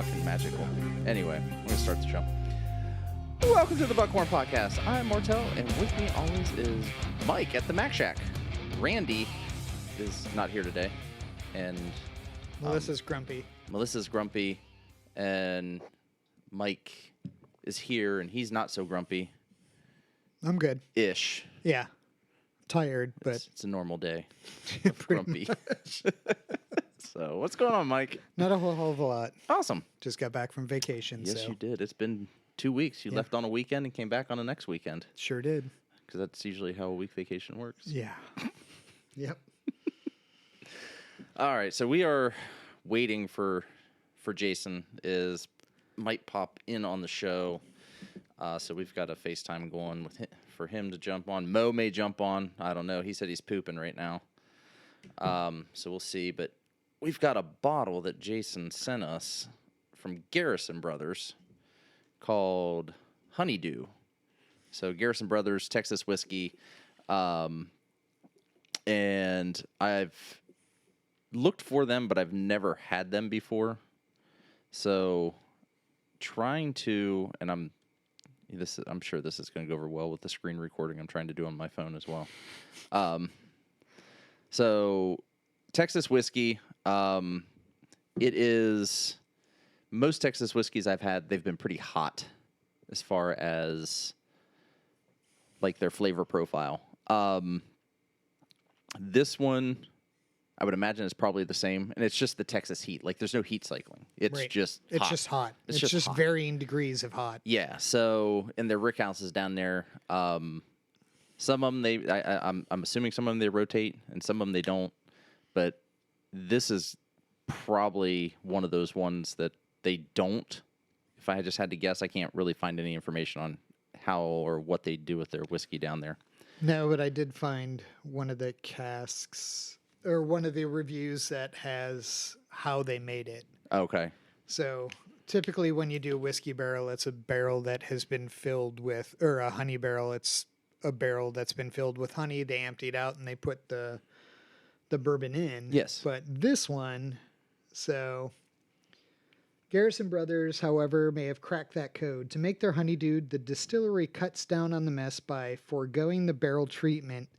fucking magical. Anyway, I'm gonna start the show. Welcome to the Bourbonporn podcast. I'm Martelle, and with me always is Mike at the Mac Shack. Randy is not here today, and Melissa's grumpy. Melissa's grumpy, and Mike is here, and he's not so grumpy. I'm good. Ish. Yeah. Tired, but It's a normal day. pretty Grumpy. So, what's going on, Mike? not a whole hell of a lot. Awesome. Just got back from vacation. Yes, so. you did. It's been 2 weeks. You left on a weekend and came back on the next weekend. Sure did. Because that's usually how a week vacation works. Yeah. Yep. All right, so we are waiting for Jason. Might pop in on the show. So we've got a FaceTime going for him to jump on. Mo may jump on. I don't know. He said he's pooping right now. So we'll see. But we've got a bottle that Jason sent us from Garrison Brothers called Honey Dew. So Garrison Brothers, Texas whiskey. And I've looked for them, but I've never had them before. So trying to, and I'm sure this is going to go over well with the screen recording I'm trying to do on my phone as well. So Texas whiskey, it is, most Texas whiskeys I've had, they've been pretty hot as far as like their flavor profile. This one, I would imagine, is probably the same, and it's just the Texas heat. Like, there's no heat cycling. It's Right. just hot. It's just hot. It's just hot. varying degrees of hot. Yeah, so, and their rick houses down there, some of them, I'm assuming some of them they rotate, and some of them they don't, but this is probably one of those ones that they don't. If I just had to guess, I can't really find any information on how or what they do with their whiskey down there. No, but I did find one of the casks, or one of the reviews that has how they made it. Okay. So typically when you do a whiskey barrel, it's a barrel that has been filled with, or a honey barrel, it's a barrel that's been filled with honey. They empty it out and they put the bourbon in. Yes. But this one, so Garrison Brothers, however, may have cracked that code. To make their honeydew, the distillery cuts down on the mess by foregoing the barrel treatment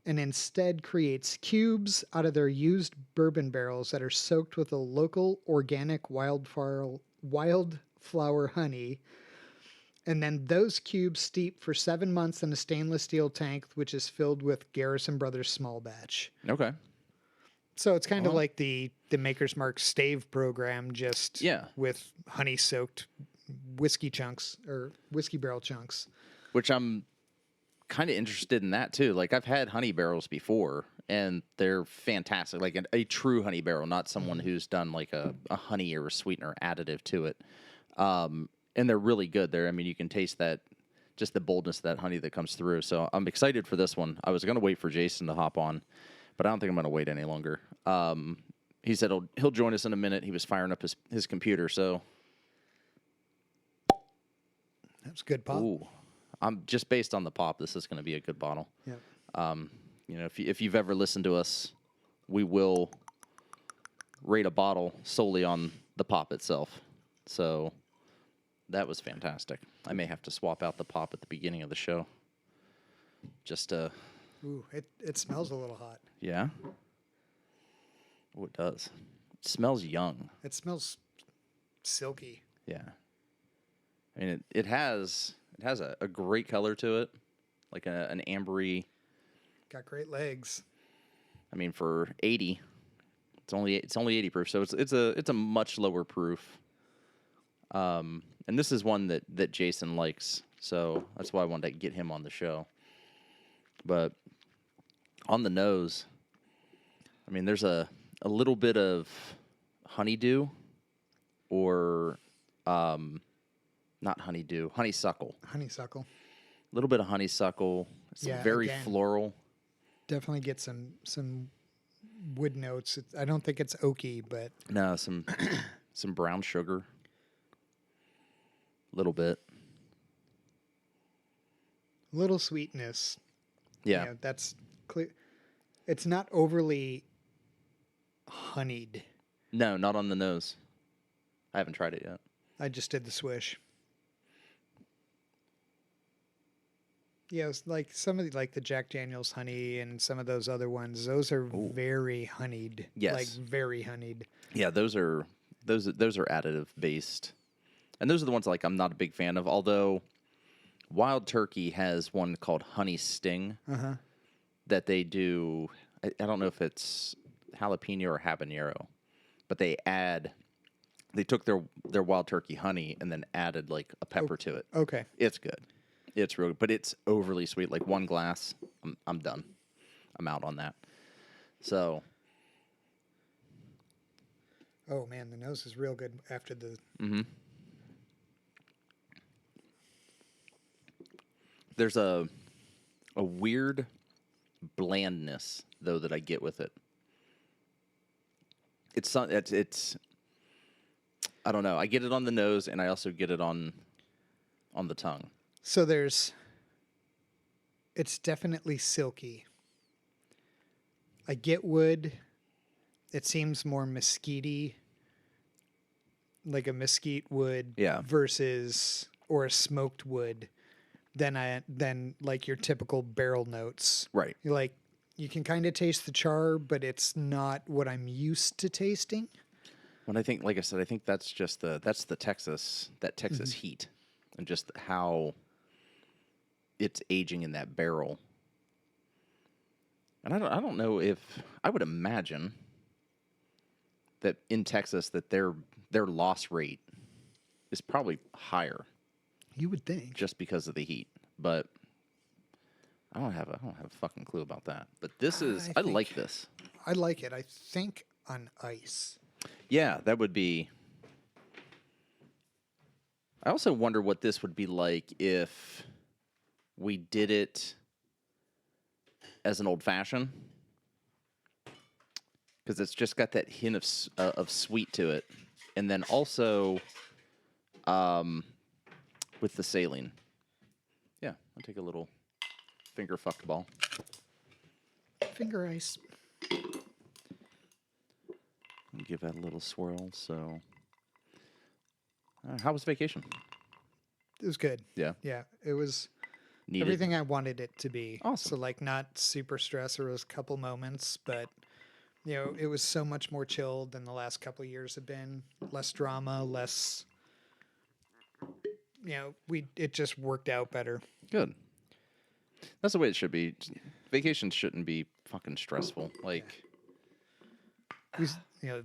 and instead creates cubes out of their used bourbon barrels that are soaked with a local organic wildflower honey. And then those cubes steep for 7 months in a stainless steel tank, which is filled with Garrison Brothers small batch. Okay. So it's kind of like the Maker's Mark stave program, just with honey-soaked whiskey chunks or whiskey barrel chunks. Which I'm kind of interested in that too. Like, I've had honey barrels before, and they're fantastic. Like a true honey barrel, not someone who's done like a honey or a sweetener additive to it. And they're really good there. I mean, you can taste that, just the boldness of that honey that comes through. So I'm excited for this one. I was going to wait for Jason to hop on, but I don't think I'm going to wait any longer. He said he'll join us in a minute. He was firing up his computer, so. That's good pop. Ooh. I'm just based on the pop, this is going to be a good bottle. Yep. You know, if you've ever listened to us, we will rate a bottle solely on the pop itself. So that was fantastic. I may have to swap out the pop at the beginning of the show. Just Ooh, it smells a little hot. Yeah. Oh, it does. It smells young. It smells silky. Yeah. I mean, it has a great color to it, like an ambery. Got great legs. I mean, for 80, it's only 80 proof, so it's a much lower proof. And this is one that Jason likes, so that's why I wanted to get him on the show. But on the nose, I mean, there's a little bit of honeydew, or not honeydew, honeysuckle. Honeysuckle. A little bit of honeysuckle. It's very floral. Definitely get some wood notes. I don't think it's oaky, but No, some brown sugar. A little bit. Little sweetness. Yeah. You know, that's clear. It's not overly honeyed. No, not on the nose. I haven't tried it yet. I just did the swish. Yeah, it was like some of like the Jack Daniel's honey and some of those other ones. Those are very honeyed. Yes. Like very honeyed. Yeah, those are additive based, and those are the ones like I'm not a big fan of. Although Wild Turkey has one called Honey Sting that they do. I don't know if it's jalapeno or habanero, but they took their Wild Turkey honey and then added like a pepper to it. Okay. It's good. It's real good, but it's overly sweet. Like one glass, I'm done. I'm out on that. So. Oh man, the nose is real good after the. Mm-hmm. There's a weird blandness though that I get with it. It's I don't know. I get it on the nose, and I also get it on the tongue. So it's definitely silky. I get wood. It seems more mesquite-y, like a mesquite wood versus, or a smoked wood than like your typical barrel notes. Right. Like you can kind of taste the char, but it's not what I'm used to tasting. When I think, like I said, I think that's just the Texas heat, and just how it's aging in that barrel. And I don't know if I would imagine that in Texas that their loss rate is probably higher. You would think, just because of the heat, but I don't have a fucking clue about that. But this is I like this. I like it. I think on ice. Yeah, that would be. I also wonder what this would be like if we did it as an old fashioned, because it's just got that hint of sweet to it, and then also, with the saline. Yeah, I'll take a little finger fucked ball. Finger ice. And give that a little swirl. So, how was vacation? It was good. Yeah. Yeah, it was Needed. everything I wanted it to be. Awesome. So like not super stress. There was a couple moments, but you know, it was so much more chilled than the last couple of years have been. Less drama, less. You know, it just worked out better. Good. That's the way it should be. Vacations shouldn't be fucking stressful. Like, We, you know,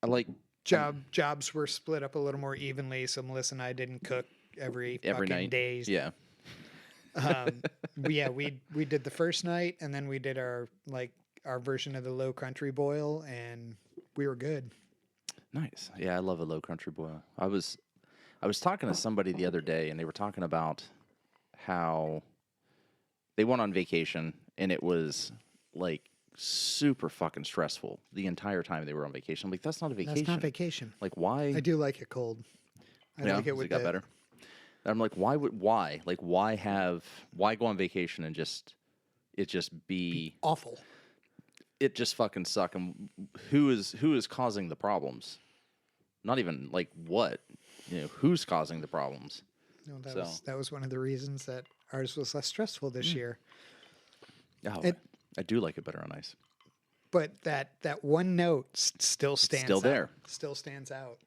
I like jobs were split up a little more evenly, so Melissa and I didn't cook every fucking night. days. Yeah. We did the first night, and then we did our version of the low country boil, and we were good. Nice. Yeah, I love a low country boil. I was talking to somebody the other day, and they were talking about how they went on vacation, and it was like super fucking stressful the entire time they were on vacation. I'm like, that's not a vacation. That's not vacation. Like, why? I do like it cold. I like it with it got better. And I'm like, why go on vacation and just be awful? It just fucking suck. And who is causing the problems? Not even like what, who's causing the problems? No, that was one of the reasons that ours was less stressful this year. Oh, I do like it better on ice. But that one note still stands still there. out. Still stands out.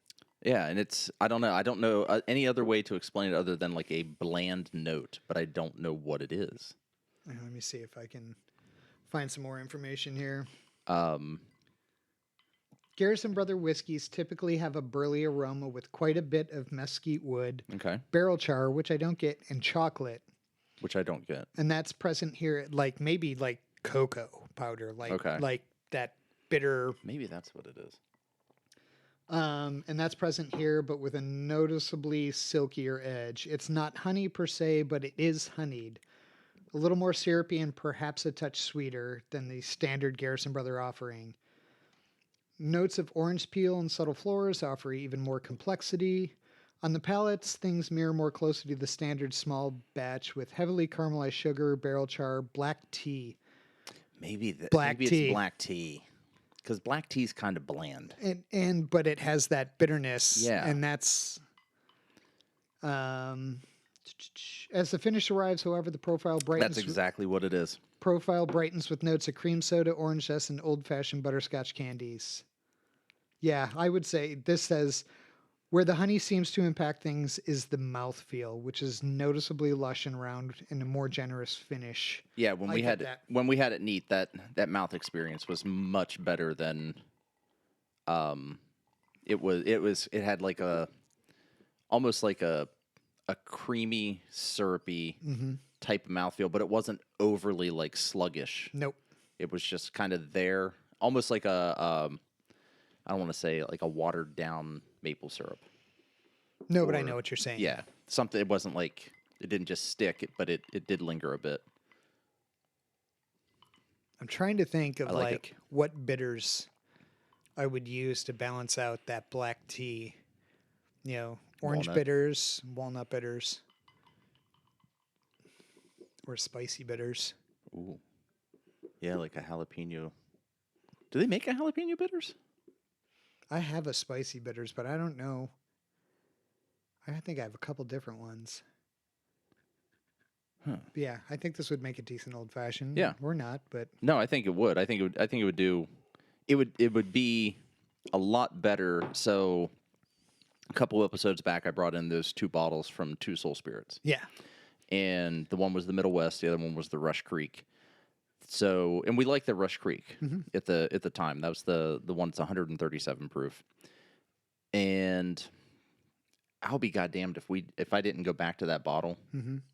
Yeah, and I don't know any other way to explain it other than like a bland note, but I don't know what it is. Let me see if I can find some more information here. Garrison Brother whiskeys typically have a burly aroma with quite a bit of mesquite wood, barrel char, which I don't get, and chocolate, which I don't get. And that's present here, like maybe like cocoa powder, like that bitter. Maybe that's what it is. And that's present here, but with a noticeably silkier edge. It's not honey per se, but it is honeyed. A little more syrupy and perhaps a touch sweeter than the standard Garrison Brother offering. Notes of orange peel and subtle florals offer even more complexity. On the palates, things mirror more closely to the standard small batch with heavily caramelized sugar, barrel char, black tea. Maybe it's black tea. Black tea. because black tea's kind of bland. But it has that bitterness. Yeah. And that's as the finish arrives, however, the profile brightens. That's exactly what it is. Profile brightens with notes of cream soda, orange zest, and old-fashioned butterscotch candies. Yeah, I would say this says where the honey seems to impact things is the mouthfeel, which is noticeably lush and round and a more generous finish. Yeah, when we had it neat, that mouth experience was much better than it had like almost like a creamy, syrupy type of mouthfeel, but it wasn't overly like sluggish. Nope. It was just kind of there, almost like I don't want to say like a watered down maple syrup. No, but I know what you're saying. Yeah, something. It wasn't like it didn't just stick, but it did linger a bit. I'm trying to think of like what bitters I would use to balance out that black tea. You know, orange bitters, walnut bitters, or spicy bitters. Ooh, yeah, like a jalapeno. Do they make a jalapeno bitters? I have a spicy bitters, but I don't know. I think I have a couple different ones. Huh. Yeah, I think this would make a decent old fashioned. Yeah, or not, but no, I think it would. I think it would do. It would be a lot better. So, a couple episodes back, I brought in those 2 bottles from Two Soul Spirits. Yeah, and the one was the Middle West, the other one was the Rush Creek. So, and we liked the Rush Creek at the time. That was the one that's 137 proof. And I'll be goddamned if I didn't go back to that bottle.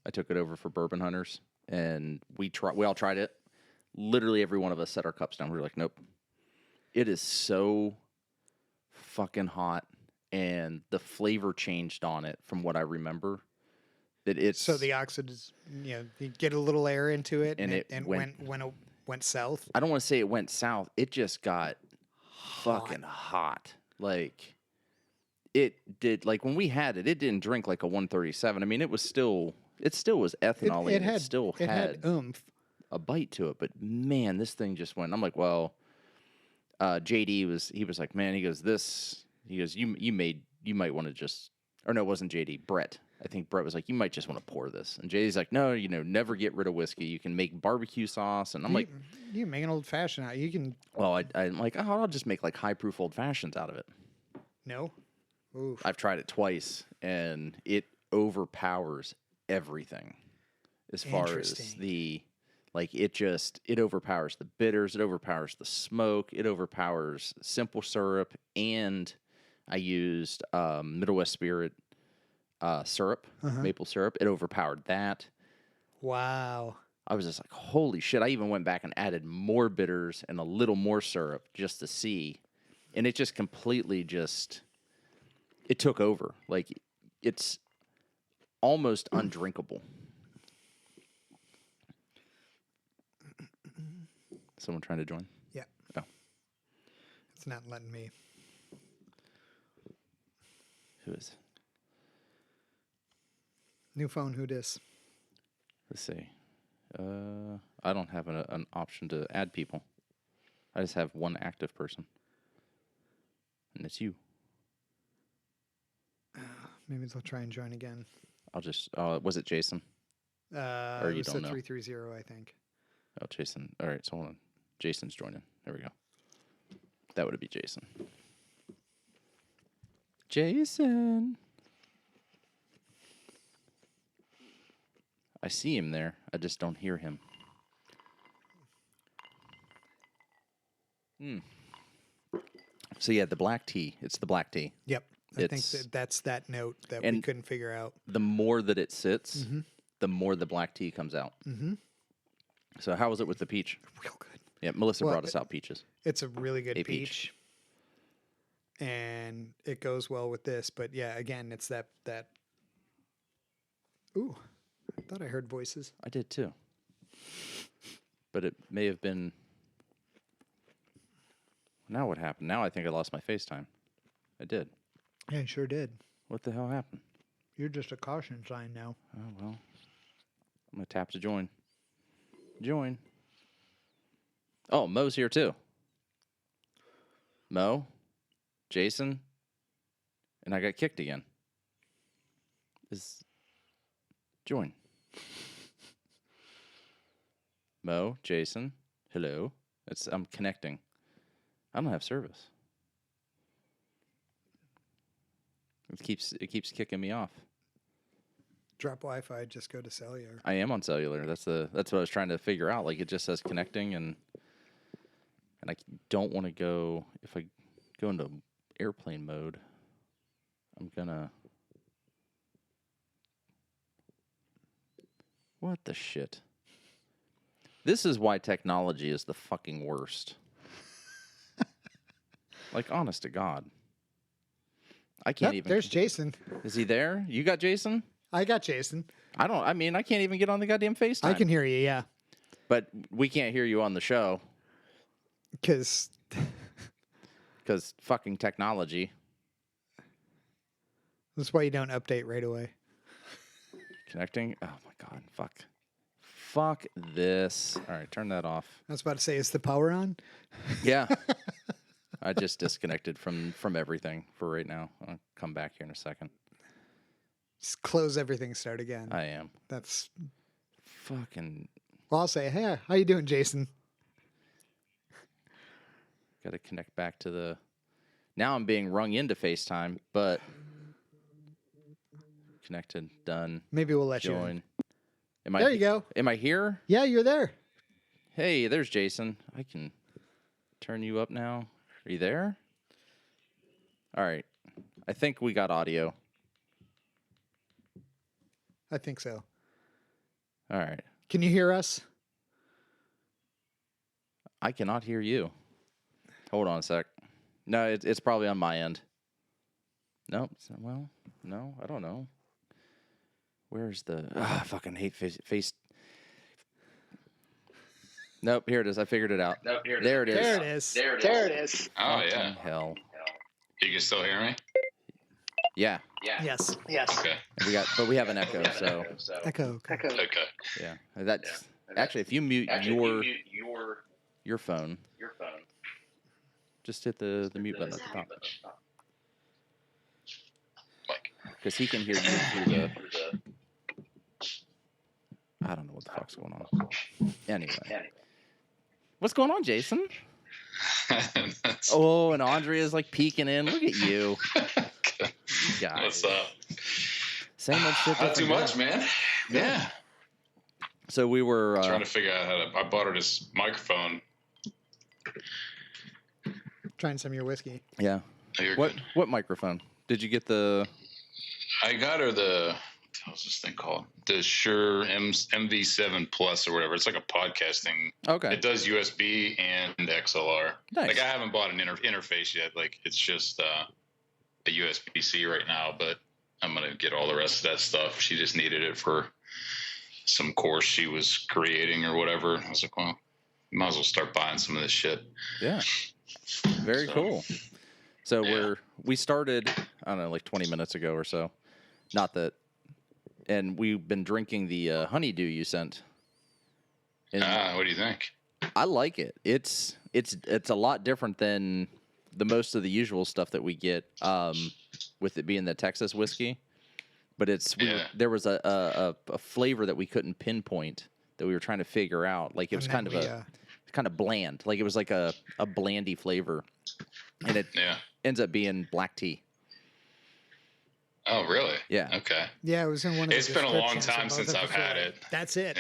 I took it over for Bourbon Hunters, and we all tried it. Literally every one of us set our cups down. We were like, nope. It is so fucking hot, and the flavor changed on it from what I remember. That it's so the oxide is, you get a little air into it, and it went south. I don't want to say it went south. It just got fucking hot. Like it did. Like when we had it, it didn't drink like a 137. I mean, it still was ethanol. It had oomph, a bite to it. But man, this thing just went. I'm like, well, JD was like, man, he goes, you might want to just, or no, it wasn't JD, Brett. I think Brett was like, you might just want to pour this. And JD's like, no, never get rid of whiskey. You can make barbecue sauce. And I'm like, you can make an old fashioned out. You can. Well, I'm like, oh, I'll just make like high proof old fashions out of it. No. Oof. I've tried it twice, and it overpowers everything as far as it overpowers the bitters, it overpowers the smoke, it overpowers simple syrup, and I used Middle West Spirit syrup, maple syrup. It overpowered that. Wow. I was just like, holy shit. I even went back and added more bitters and a little more syrup just to see. And it just completely it took over. Like, it's almost undrinkable. Someone trying to join? Yeah. Oh. It's not letting me. Who is? New phone, who dis? Let's see. I don't have an option to add people. I just have one active person. And it's you. Maybe they'll try and join again. I'll just, was it Jason? Or you don't know? 330, I think. Oh, Jason. All right, so hold on. Jason's joining. There we go. That would be Jason. Jason. I see him there. I just don't hear him. So yeah, the black tea. It's the black tea. Yep. I think that's that note that we couldn't figure out. The more that it sits, the more the black tea comes out. Mm-hmm. So how was it with the peach? Real good. Yeah, Melissa brought us out peaches. It's a really good peach. And it goes well with this. But yeah, again, it's that. Ooh, I thought I heard voices. I did too. But it may have been. Now what happened? Now I think I lost my FaceTime. I did. Yeah, I sure did. What the hell happened? You're just a caution sign now. Oh, well. I'm going to tap to join. Join. Oh, Mo's here too. Mo, Jason, and I got kicked again. Join. Mo, Jason, hello. I'm connecting. I don't have service. It keeps kicking me off. Drop Wi-Fi, just go to cellular. I am on cellular. That's what I was trying to figure out. Like, it just says connecting, and I don't want to go. If I go into airplane mode, I'm gonna. What the shit? This is why technology is the fucking worst. Like, honest to God. I can't even. There's Jason. Is he there? You got Jason? I got Jason. I can't even get on the goddamn FaceTime. I can hear you, yeah. But we can't hear you on the show. Because fucking technology. That's why you don't update right away. Connecting? Oh my God. Fuck this. All right, turn that off. I was about to say, is the power on? Yeah. I just disconnected from everything for right now. I'll come back here in a second. Just close everything, start again. I am. That's fucking. Well, I'll say, hey, how you doing, Jason? Got to connect back to the. Now I'm being rung into FaceTime, but connected, done. Maybe we'll let join. You in. There you go. Am I here? Yeah, you're there. Hey, there's Jason. I can turn you up now. Are you there? All right. I think we got audio. I think so. All right. Can you hear us? I cannot hear you. Hold on a sec. No, it's probably on my end. Nope. Well, no, I don't know. Where's the... I fucking hate face... Nope, here it is. I figured it out. Nope, there it is. There it is. There it is. Oh, yeah. Hell. You can still hear me? Yeah. Yes. Okay. We have an echo, so... Echo. Okay. Yeah. That's... Actually, if you mute your phone... Just hit the mute button at the top. Because he can hear you through the... I don't know what the fuck's going on. Anyway. What's going on, Jason? Oh, and Andrea's like peeking in. Look at you. Guys. What's up? Same old shit. Not too much, man. Yeah. So we were... trying to figure out how to... I bought her this microphone. Trying some of your whiskey. Yeah. Oh, what microphone? Did you get the... I got her the... What's this thing called? The Shure MV7 Plus or whatever. It's like a podcasting. Okay. It does USB and XLR. Nice. Like I haven't bought an interface yet. Like it's just a USB-C right now, but I'm going to get all the rest of that stuff. She just needed it for some course she was creating or whatever. I was like, well, might as well start buying some of this shit. Yeah. Very cool. So we started, I don't know, like 20 minutes ago or so. Not that. And we've been drinking the honey dew you sent. What do you think? I like it. It's a lot different than the most of the usual stuff that we get, with it being the Texas whiskey. But there was a flavor that we couldn't pinpoint that we were trying to figure out. Like it was kind of bland. Like it was like a blandy flavor, and it ends up being black tea. Oh, really? Yeah. Okay. Yeah, it was in one of the It's been a long time since I've had it. That's it.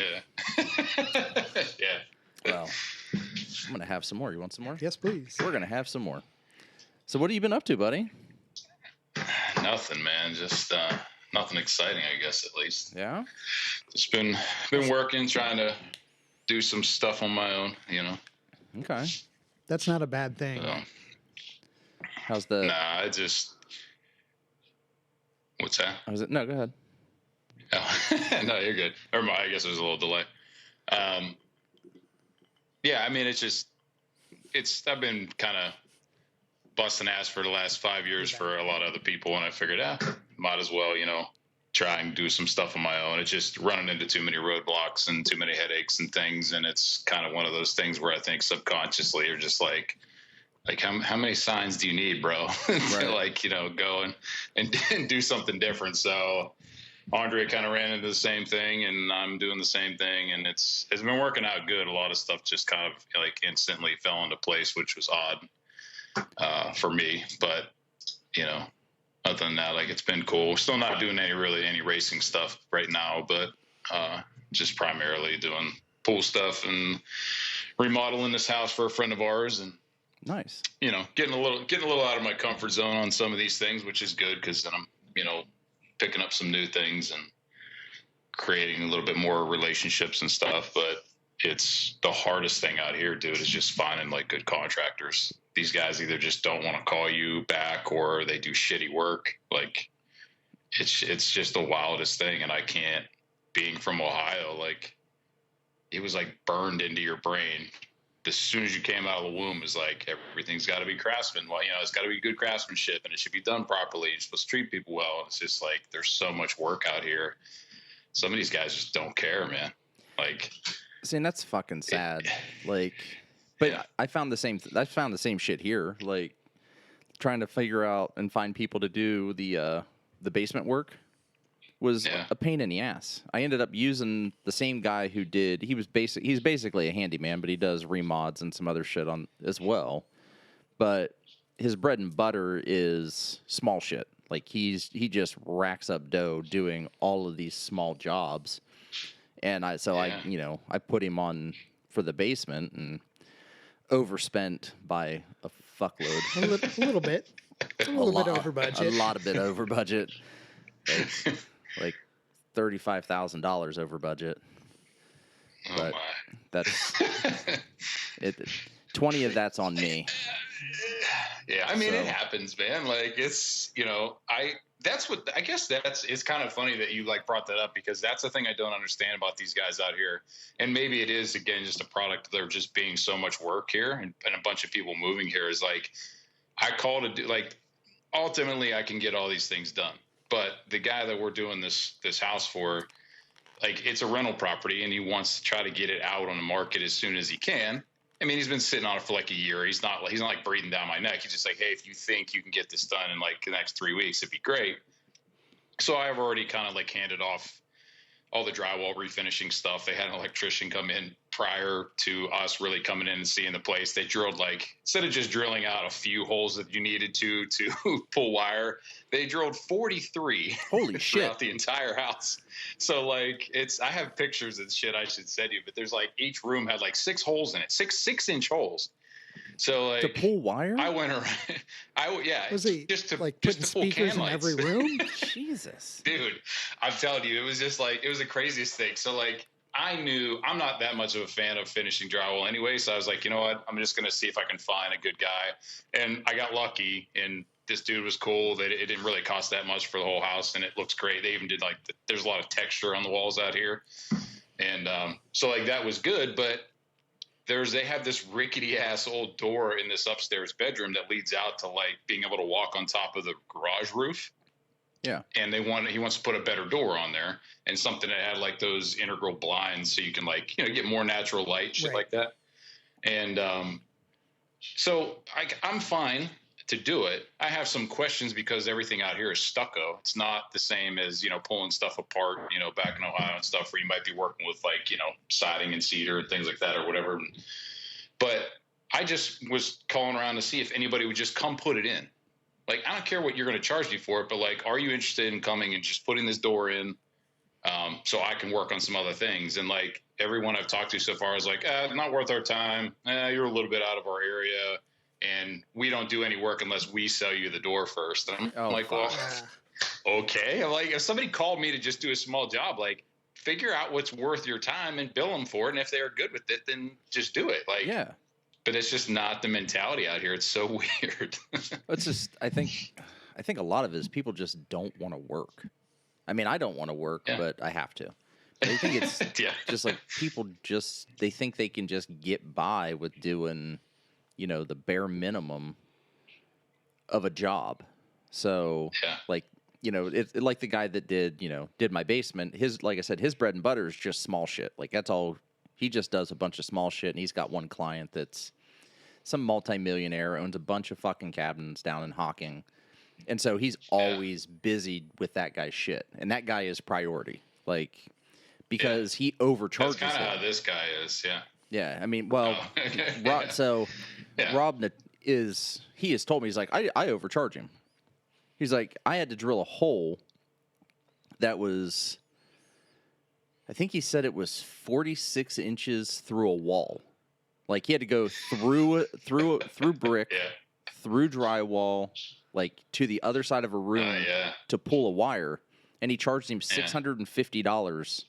Yeah. Yeah. Well, I'm going to have some more. You want some more? Yes, please. We're going to have some more. So what have you been up to, buddy? Nothing, man. Just nothing exciting, I guess, at least. Yeah? Just been working, trying to do some stuff on my own, you know. Okay. That's not a bad thing. So, How's the... Nah, I just... What's that? No, go ahead. Oh, no, you're good. I guess there's a little delay. Yeah, I mean, I've been kind of busting ass for the last 5 years for a lot of other people, and I figured, might as well, try and do some stuff on my own. It's just running into too many roadblocks and too many headaches and things, and it's kind of one of those things where I think subconsciously you're just like, Like how many signs do you need, bro, to Right. like, go and do something different. So Andre kind of ran into the same thing, and I'm doing the same thing, and it's been working out good. A lot of stuff just kind of like instantly fell into place, which was odd for me. But other than that, like, it's been cool. We're still not doing any racing stuff right now, but just primarily doing pool stuff and remodeling this house for a friend of ours, and Nice. getting a little out of my comfort zone on some of these things, which is good because then I'm picking up some new things and creating a little bit more relationships and stuff. But it's the hardest thing out here, dude, is just finding like good contractors. These guys either just don't want to call you back or they do shitty work. Like it's just the wildest thing. And I can't, being from Ohio, like it was like burned into your brain as soon as you came out of the womb. Is like, everything's got to be craftsman. Well, it's got to be good craftsmanship, and it should be done properly. You're supposed to treat people well. And it's just like, there's so much work out here. Some of these guys just don't care, man. Like, See, and that's fucking sad. Like, but Yeah. I found the same shit here. Like, trying to figure out and find people to do the basement work was a pain in the ass. I ended up using the same guy who did. He's basically a handyman, but he does remods and some other shit on as well. But his bread and butter is small shit. Like, he just racks up dough doing all of these small jobs. And I put him on for the basement and overspent by a fuckload. A little bit. A little bit over budget. A lot of bit over budget. Like $35,000 over budget. But my. that's it. 20 of that's on me. Yeah, I mean, it happens, man. Like, it's, I guess it's kind of funny that you like brought that up, because that's the thing I don't understand about these guys out here. And maybe it is, again, just a product of there just being so much work here and a bunch of people moving here. Is like, I call to do, like, ultimately I can get all these things done. But the guy that we're doing this house for, like, it's a rental property and he wants to try to get it out on the market as soon as he can. I mean, he's been sitting on it for like a year. He's not like breathing down my neck. He's just like, hey, if you think you can get this done in like the next 3 weeks, it'd be great. So I've already kind of like handed off all the drywall refinishing stuff. They had an electrician come in prior to us really coming in and seeing the place. They drilled, like, instead of just drilling out a few holes that you needed to pull wire, they drilled 43 Holy shit. throughout the entire house. So like, I have pictures and shit I should send you, but there's like, each room had like 6 holes in it, 6-inch holes. So like, To pull wire? I went around. Was he just to like just putting to pull speakers can in lights. every room? Jesus. Dude, I'm telling you, it was just like, it was the craziest thing. So like, I knew I'm not that much of a fan of finishing drywall anyway. So I was like, you know what? I'm just going to see if I can find a good guy. And I got lucky, and this dude was cool. It didn't really cost that much for the whole house, and it looks great. They even did like, there's a lot of texture on the walls out here. And so like, that was good. But they have this rickety ass old door in this upstairs bedroom that leads out to like being able to walk on top of the garage roof. Yeah. And he wants to put a better door on there, and something that had like those integral blinds so you can like, get more natural light, shit like that. And so I'm fine to do it. I have some questions because everything out here is stucco. It's not the same as, pulling stuff apart, back in Ohio and stuff, where you might be working with like, siding and cedar and things like that or whatever. But I just was calling around to see if anybody would just come put it in. Like, I don't care what you're going to charge me for it, but like, are you interested in coming and just putting this door in so I can work on some other things? And like, everyone I've talked to so far is like, not worth our time. You're a little bit out of our area, and we don't do any work unless we sell you the door first. And I'm like, well, okay. I'm like, if somebody called me to just do a small job, like, figure out what's worth your time and bill them for it. And if they're good with it, then just do it. Like, yeah. But it's just not the mentality out here. It's so weird. It's just, I think a lot of it is people just don't want to work. I mean, I don't want to work, but I have to. But I think it's just like people they think they can just get by with doing, the bare minimum of a job. So like, it's like the guy that did my basement. Like I said, his bread and butter is just small shit. Like, that's all. He just does a bunch of small shit, and he's got one client some multimillionaire, owns a bunch of fucking cabins down in Hocking. And so he's always busy with that guy's shit. And that guy is priority. Like, because he overcharges. That's kind of how this guy is, yeah. Yeah, I mean, well, Rob he has told me, he's like, I overcharge him. He's like, I had to drill a hole that was, I think he said it was 46 inches through a wall. Like, he had to go through brick, through drywall, like, to the other side of a room to pull a wire. And he charged him $650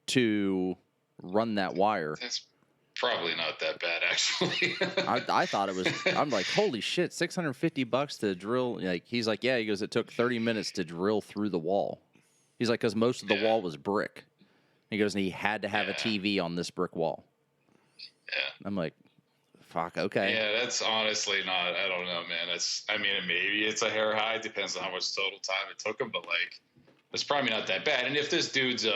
to run that wire. That's probably not that bad, actually. I thought it was. I'm like, holy shit, $650 to drill. Like, he's like, yeah. He goes, it took 30 minutes to drill through the wall. He's like, because most of the wall was brick. He goes, and he had to have a TV on this brick wall. Yeah. I'm like, fuck, okay. Yeah, that's honestly not. I don't know, man. Maybe it's a hair high. Depends on how much total time it took him, but like, it's probably not that bad. And if this dude's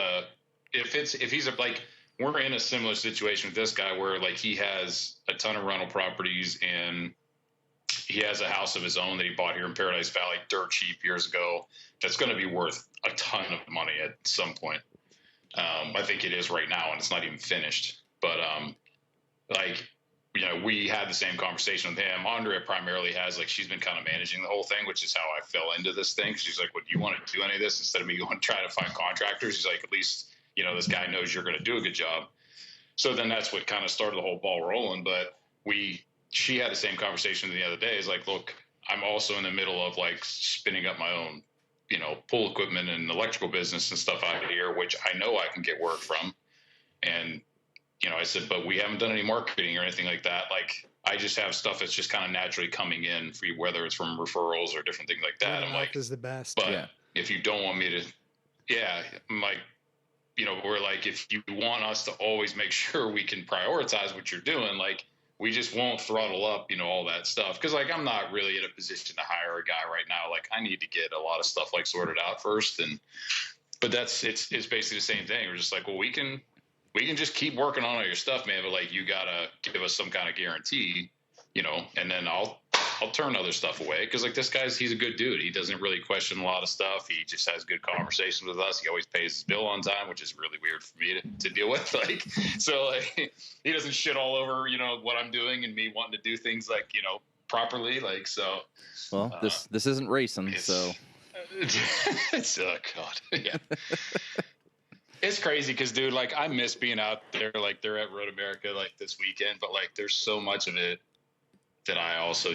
we're in a similar situation with this guy where like he has a ton of rental properties and he has a house of his own that he bought here in Paradise Valley dirt cheap years ago. That's going to be worth a ton of money at some point. I think it is right now and it's not even finished, but we had the same conversation with him. Andrea primarily has, like, she's been kind of managing the whole thing, which is how I fell into this thing. She's like, "What, do you want to do any of this instead of me going to try to find contractors?" She's like, "At least, this guy knows you're going to do a good job." So then that's what kind of started the whole ball rolling. But she had the same conversation the other day. Is like, look, I'm also in the middle of like spinning up my own, pool equipment and electrical business and stuff out here, which I know I can get work from. And, I said, but we haven't done any marketing or anything like that. Like, I just have stuff that's just kind of naturally coming in for you, whether it's from referrals or different things like that. I'm like, is the best. But if you don't want me to, I'm like, we're like, if you want us to always make sure we can prioritize what you're doing, like, we just won't throttle up, all that stuff. Cause like, I'm not really in a position to hire a guy right now. Like, I need to get a lot of stuff like sorted out first. But it's basically the same thing. We're just like, well, we can just keep working on all your stuff, man. But like, you gotta give us some kind of guarantee, and then I'll turn other stuff away. Cause like, this he's a good dude. He doesn't really question a lot of stuff. He just has good conversations with us. He always pays his bill on time, which is really weird for me to deal with. Like, so like, he doesn't shit all over, what I'm doing and me wanting to do things like, properly. Like, so. Well, this isn't racing, so. It's, oh God. Yeah. It's crazy because, dude, like, I miss being out there. Like, they're at Road America, like, this weekend. But, like, there's so much of it that I also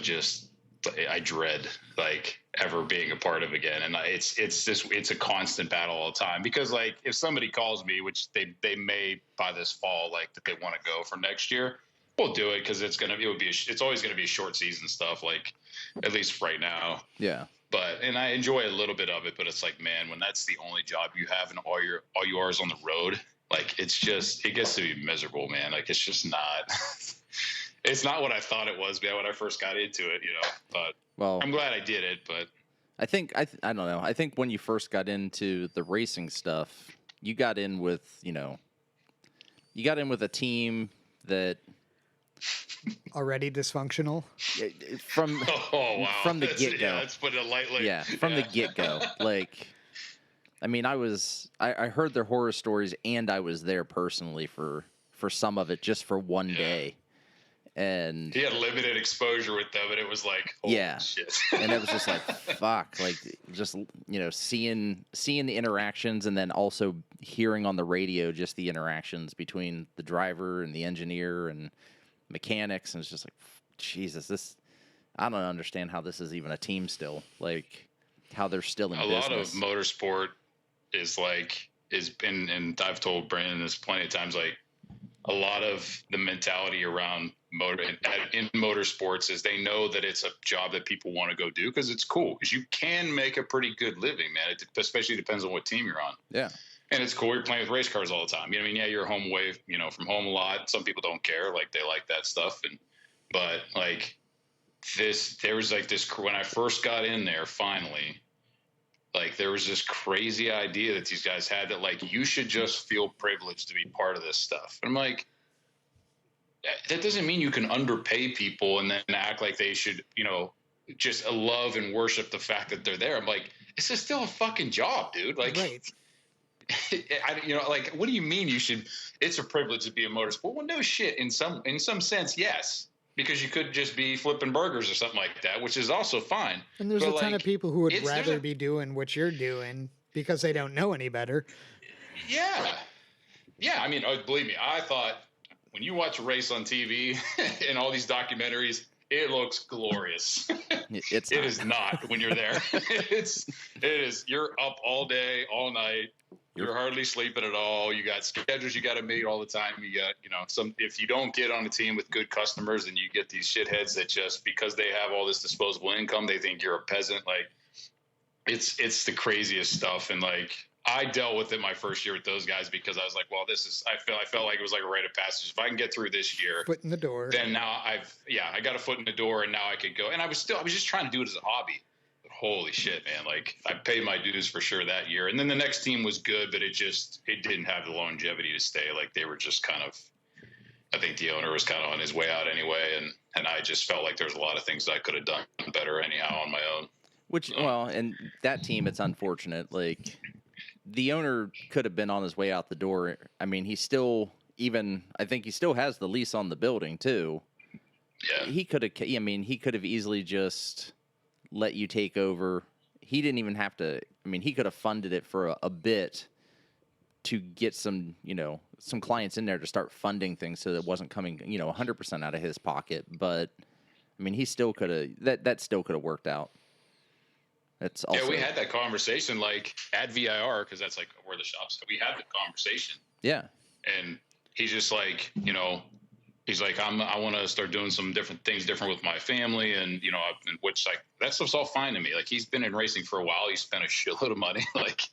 I dread, like, ever being a part of again. And it's a constant battle all the time. Because, like, if somebody calls me, which they may by this fall, like, that they want to go for next year, we'll do it because it's always going to be short season stuff, like, at least right now. Yeah. And I enjoy a little bit of it, but it's like, man, when that's the only job you have and all you are is on the road, like, it gets to be miserable, man. Like, it's just not, it's not what I thought it was, man, when I first got into it, but I'm glad I did it. But I think, I don't know. I think when you first got into the racing stuff, you got in with a team that already dysfunctional from the get-go. Yeah, let's put it lightly. Yeah, from the get-go. Like, I mean, I heard their horror stories and I was there personally for some of it just for one day. And he had limited exposure with them, and it was like, holy shit. And it was just like, fuck, like, just, seeing the interactions and then also hearing on the radio just the interactions between the driver and the engineer and mechanics, and it's just like, Jesus, I don't understand how this is even a team still, like, how they're still in business. A lot of motorsport and I've told Brandon this plenty of times, like, a lot of the mentality around in motorsports is they know that it's a job that people want to go do because it's cool, because you can make a pretty good living, man. It especially depends on what team you're on. Yeah. And it's cool. You're playing with race cars all the time. You're home away, from home a lot. Some people don't care. Like, they like that stuff. But like there was like this, when I first got in there, finally, like, there was this crazy idea that these guys had that, like, you should just feel privileged to be part of this stuff. And I'm like, that doesn't mean you can underpay people and then act like they should, just love and worship the fact that they're there. I'm like, it's just still a fucking job, dude. Like, Right. Like, what do you mean you should? It's a privilege to be a motorsport. Well, no shit. In some sense, yes, because you could just be flipping burgers or something like that, which is also fine. And there's But, a ton of people who would rather be doing what you're doing because they don't know any better. Yeah. I mean, believe me, I thought when you watch a race on TV and all these documentaries, it looks glorious. It is not when you're there. It is. You're up all day, all night. You're hardly sleeping at all. You got schedules you got to meet all the time. You got, if you don't get on a team with good customers, and you get these shitheads that just because they have all this disposable income, they think you're a peasant. Like, it's the craziest stuff. And like, I dealt with it my first year with those guys because I was like, well, I felt like it was like a rite of passage. If I can get through this year, foot in the door, then now I got a foot in the door, and now I could go. And I was just trying to do it as a hobby. But holy shit, man. Like, I paid my dues for sure that year. And then the next team was good, but it didn't have the longevity to stay. Like, they were just kind of, I think the owner was kind of on his way out anyway. And I just felt like there was a lot of things that I could have done better anyhow on my own. And that team, it's unfortunate. Like, the owner could have been on his way out the door. I mean, I think he still has the lease on the building too. Yeah. He could have easily just let you take over. He didn't even have to, he could have funded it for a bit to get some clients in there to start funding things so that it wasn't coming, 100% out of his pocket. But he still could have, that still could have worked out. It's also, we had that conversation like at VIR because that's like where the shop's. We had the conversation. Yeah, and he's just like, he's like, I want to start doing some different things with my family, and which like that stuff's all fine to me. Like, he's been in racing for a while. He spent a shitload of money. Like,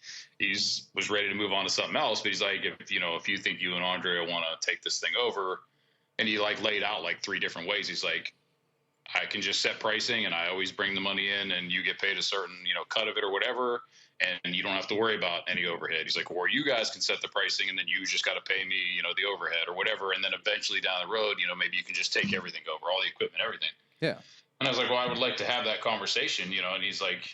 was ready to move on to something else. But he's like, if you think you and Andre want to take this thing over, and he like laid out like 3 different ways. He's like, I can just set pricing, and I always bring the money in, and you get paid a certain, cut of it or whatever, and you don't have to worry about any overhead. He's like, or you guys can set the pricing, and then you just got to pay me, the overhead or whatever, and then eventually down the road, maybe you can just take everything over, all the equipment, everything. Yeah. And I was like, well, I would like to have that conversation, and he's like,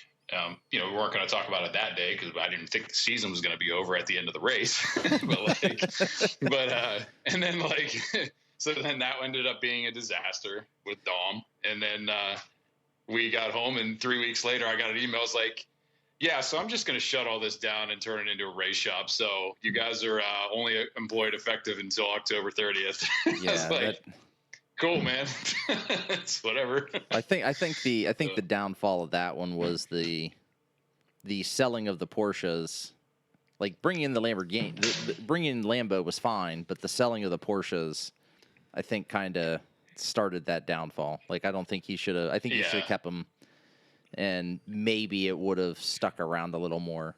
we weren't going to talk about it that day because I didn't think the season was going to be over at the end of the race. And then like, so then that ended up being a disaster with Dom. And then we got home, and 3 weeks later, I got an email. It's like, yeah, so I'm just going to shut all this down and turn it into a race shop. So you guys are only employed effective until October 30th. Yeah, I was like, cool, man. It's whatever. I think the downfall of that one was the selling of the Porsches. Like, bringing in the Lamborghini, bringing in Lambo was fine, but the selling of the Porsches, I think, kind of started that downfall. Like, I don't think he should have. I think he should have kept them, and maybe it would have stuck around a little more.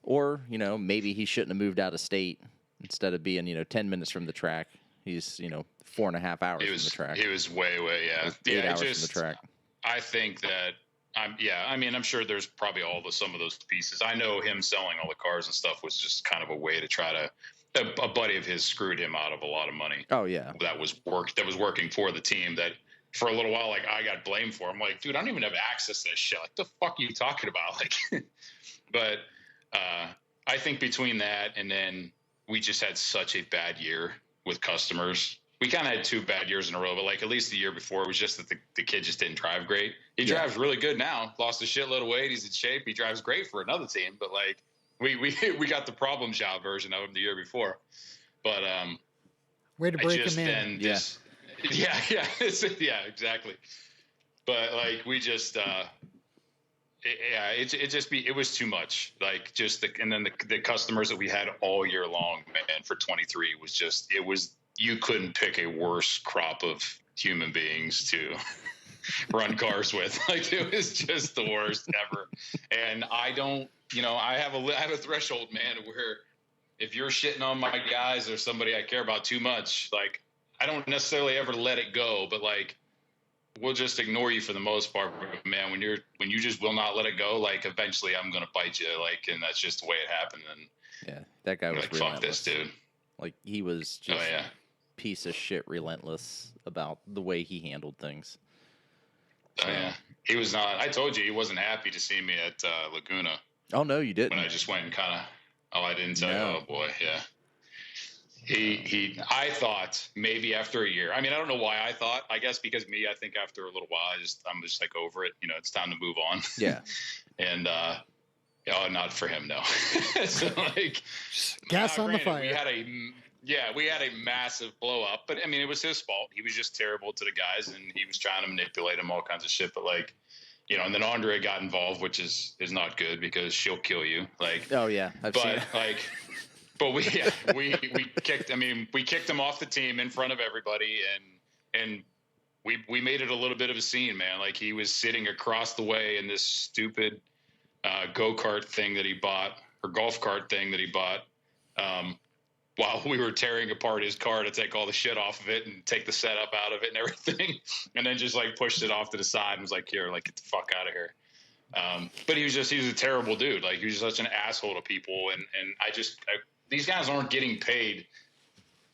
Or, maybe he shouldn't have moved out of state instead of being, 10 minutes from the track. He's, 4.5 hours from the track. He was way, 8 hours from the track. I think that I'm sure there's probably some of those pieces. I know him selling all the cars and stuff was just kind of a way to try to. A buddy of his screwed him out of a lot of money. Oh yeah, that was working for the team. That for a little while, like, I got blamed for. I'm like, dude, I don't even have access to this shit. Like, the fuck are you talking about? Like, but I think between that and then we just had such a bad year with customers. We kind of had 2 bad years in a row, but like at least the year before, it was just that the kid just didn't drive great. He drives really good now. Lost a shitload of weight. He's in shape. He drives great for another team, but like. We got the problem child version of him the year before, but way to break him in. Yeah, exactly. But like we just it was too much. Like and then the customers that we had all year long, man, for 23 was you couldn't pick a worse crop of human beings to run cars with. Like, it was just the worst ever. And I don't, I have a threshold, man, where if you're shitting on my guys or somebody I care about too much, like, I don't necessarily ever let it go, but like, we'll just ignore you for the most part, man. When you just will not let it go, like, eventually I'm going to bite you. Like, and that's just the way it happened. And yeah, that guy was like, fuck this dude. Like, he was just, piece of shit relentless about the way he handled things. Oh, yeah. He was not. I told you he wasn't happy to see me at Laguna. Oh, no, you didn't. When I just went and kind of. Oh, I didn't tell you. No. Oh boy, yeah. I thought maybe after a year. I mean, I don't know why I thought. I guess because me, I think after a little while, I'm just like over it. You know, it's time to move on. Yeah. And not for him, no. So like, gas on the fire. We had a massive blow up, but I mean, it was his fault. He was just terrible to the guys, and he was trying to manipulate them, all kinds of shit. But like, you know, and then Andrea got involved, which is not good because she'll kill you. Like, oh yeah, I've seen it. But we kicked. I mean, we kicked him off the team in front of everybody, and we made it a little bit of a scene, man. Like he was sitting across the way in this stupid go-kart thing that he bought, or golf cart thing that he bought, while we were tearing apart his car to take all the shit off of it and take the setup out of it and everything, and then just like pushed it off to the side and was like, "Here, like get the fuck out of here." But he was a terrible dude. Like he was such an asshole to people, and these guys aren't getting paid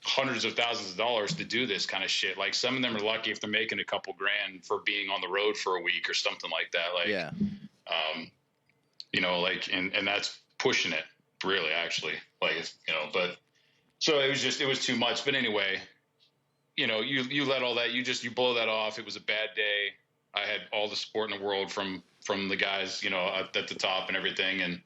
hundreds of thousands of dollars to do this kind of shit. Like some of them are lucky if they're making a couple grand for being on the road for a week or something like that. Like, yeah. You know, like, and that's pushing it really, actually, like, you know, but so it was too much. But anyway, you know, you let all that, you blow that off. It was a bad day. I had all the support in the world from the guys, you know, at the top and everything. And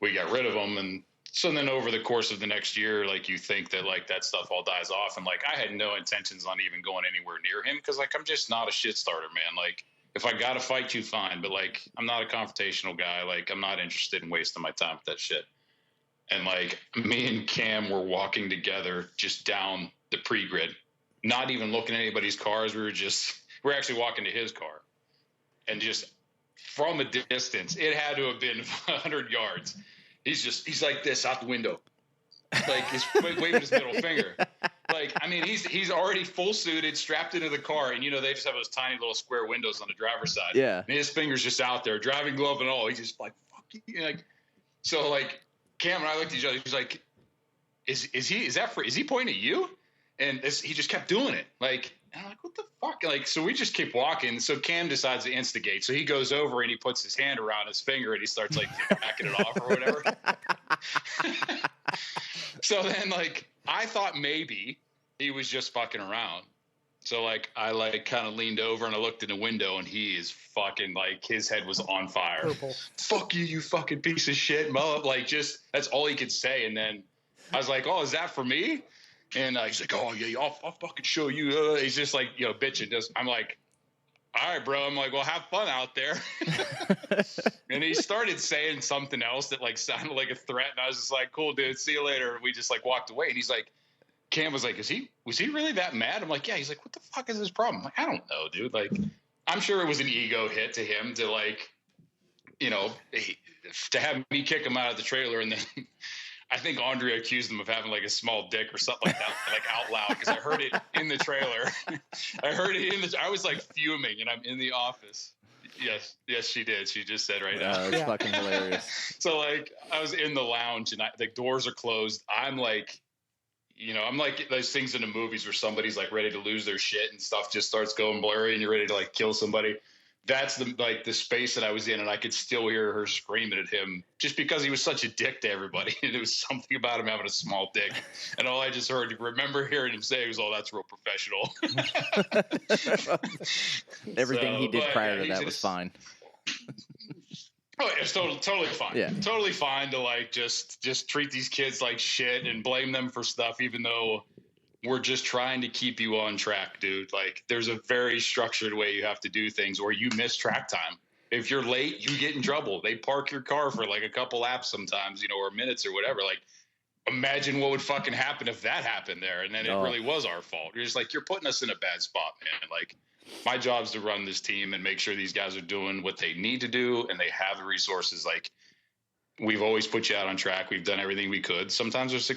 we got rid of them. And so then over the course of the next year, like you think that like that stuff all dies off. And like, I had no intentions on even going anywhere near him. Cause like, I'm just not a shit starter, man. Like if I got to fight you, fine. But like, I'm not a confrontational guy. Like I'm not interested in wasting my time with that shit. And like me and Cam were walking together just down the pre-grid, not even looking at anybody's cars. We're actually walking to his car, and just from a distance, it had to have been 100 yards. He's like this out the window, like he's waving his middle finger. Like, I mean, he's already full suited, strapped into the car, and you know they just have those tiny little square windows on the driver's side. Yeah, and his finger's just out there, driving glove and all. He's just like, fuck you, like. So like, Cam and I looked at each other. He's like, is he pointing at you? And he just kept doing it. Like, and I'm like, what the fuck? Like, so we just keep walking. So Cam decides to instigate. So he goes over and he puts his hand around his finger and he starts like backing it off or whatever. So then like, I thought maybe he was just fucking around. So like, I like kind of leaned over and I looked in the window and he is fucking like, his head was on fire. Purple. Fuck you fucking piece of shit. Like just, that's all he could say. And then I was like, oh, is that for me? And he's like, oh yeah, I'll fucking show you. He's just like, you know, bitching. I'm like, all right, bro. I'm like, well, have fun out there. And he started saying something else that like sounded like a threat. And I was just like, cool, dude. See you later. And we just like walked away. And he's like, Cam was like, was he really that mad? I'm like, yeah. He's like, what the fuck is his problem? I'm like, I don't know, dude. Like, I'm sure it was an ego hit to him to like, you know, to have me kick him out of the trailer. And then I think Andrea accused him of having like a small dick or something like that, like out loud, because I heard it in the trailer. I was like fuming, and I'm in the office. Yes, she did. She just said right now. It's fucking hilarious. So like, I was in the lounge, and the doors are closed. I'm like, you know, I'm like those things in the movies where somebody's like ready to lose their shit and stuff just starts going blurry, and you're ready to like kill somebody. That's the space that I was in, and I could still hear her screaming at him just because he was such a dick to everybody. And it was something about him having a small dick. And all I just remember hearing him say was, oh, that's real professional. Everything he did prior to that was fine. Oh, it's totally fine. Yeah. Totally fine to like just treat these kids like shit and blame them for stuff, even though we're just trying to keep you on track, dude. Like, there's a very structured way you have to do things, or you miss track time. If you're late, you get in trouble. They park your car for like a couple laps sometimes, you know, or minutes or whatever. Like, imagine what would fucking happen if that happened there. And then it really was our fault. You're just like, you're putting us in a bad spot, man. Like, my job's to run this team and make sure these guys are doing what they need to do and they have the resources. Like, we've always put you out on track. We've done everything we could. Sometimes there's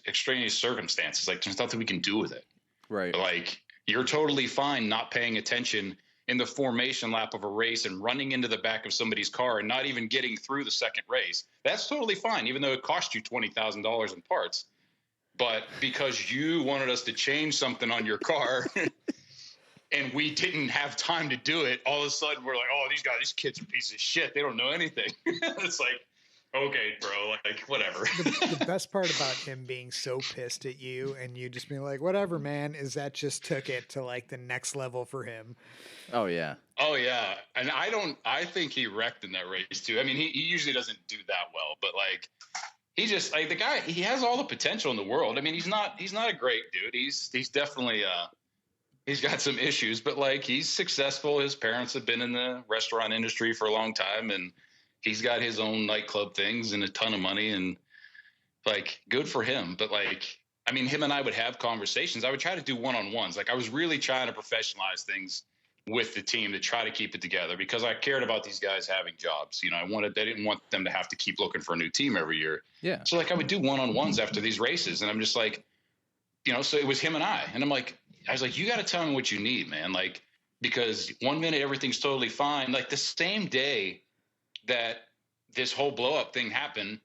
extraneous circumstances. Like, there's nothing we can do with it. Right. Like, you're totally fine not paying attention in the formation lap of a race and running into the back of somebody's car and not even getting through the second race. That's totally fine, even though it cost you $20,000 in parts. but because you wanted us to change something on your car and we didn't have time to do it, all of a sudden we're like, oh, these kids are pieces of shit. They don't know anything. It's like, okay, bro, like, whatever. The best part about him being so pissed at you and you just being like, whatever, man, is that just took it to like the next level for him. Oh, yeah. Oh, yeah. And I think he wrecked in that race, too. I mean, he usually doesn't do that well, but like, he just, like, the guy, he has all the potential in the world. I mean, he's not a great dude. He's definitely, he's got some issues, but like, he's successful. His parents have been in the restaurant industry for a long time, and he's got his own nightclub things and a ton of money, and like, good for him. But like, I mean, him and I would have conversations. I would try to do one-on-ones. Like, I was really trying to professionalize things with the team to try to keep it together because I cared about these guys having jobs. You know, I didn't want them to have to keep looking for a new team every year. Yeah. So like, I would do one-on-ones after these races, and I'm just like, you know, so it was him and I was like, you got to tell me what you need, man. Like, because one minute everything's totally fine. Like the same day that this whole blow up thing happened,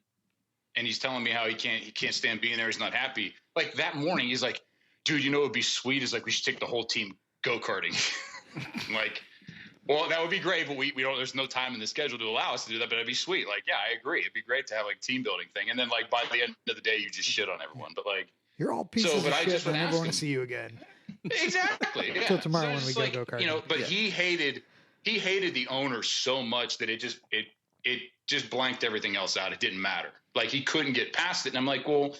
and he's telling me how he can't stand being there. He's not happy. Like that morning, he's like, dude, you know, it'd be sweet is like, we should take the whole team go-karting. I'm like, well, that would be great, but we don't, there's no time in the schedule to allow us to do that, but it'd be sweet. Like, yeah, I agree. It'd be great to have like team building thing. And then like by the end of the day, you just shit on everyone. But like, you're all pieces of shit. I never want to see you again. Exactly. Yeah. Till tomorrow when we like, go karting. You know, but he hated the owner so much that it just blanked everything else out. It didn't matter. Like he couldn't get past it. And I'm like, well,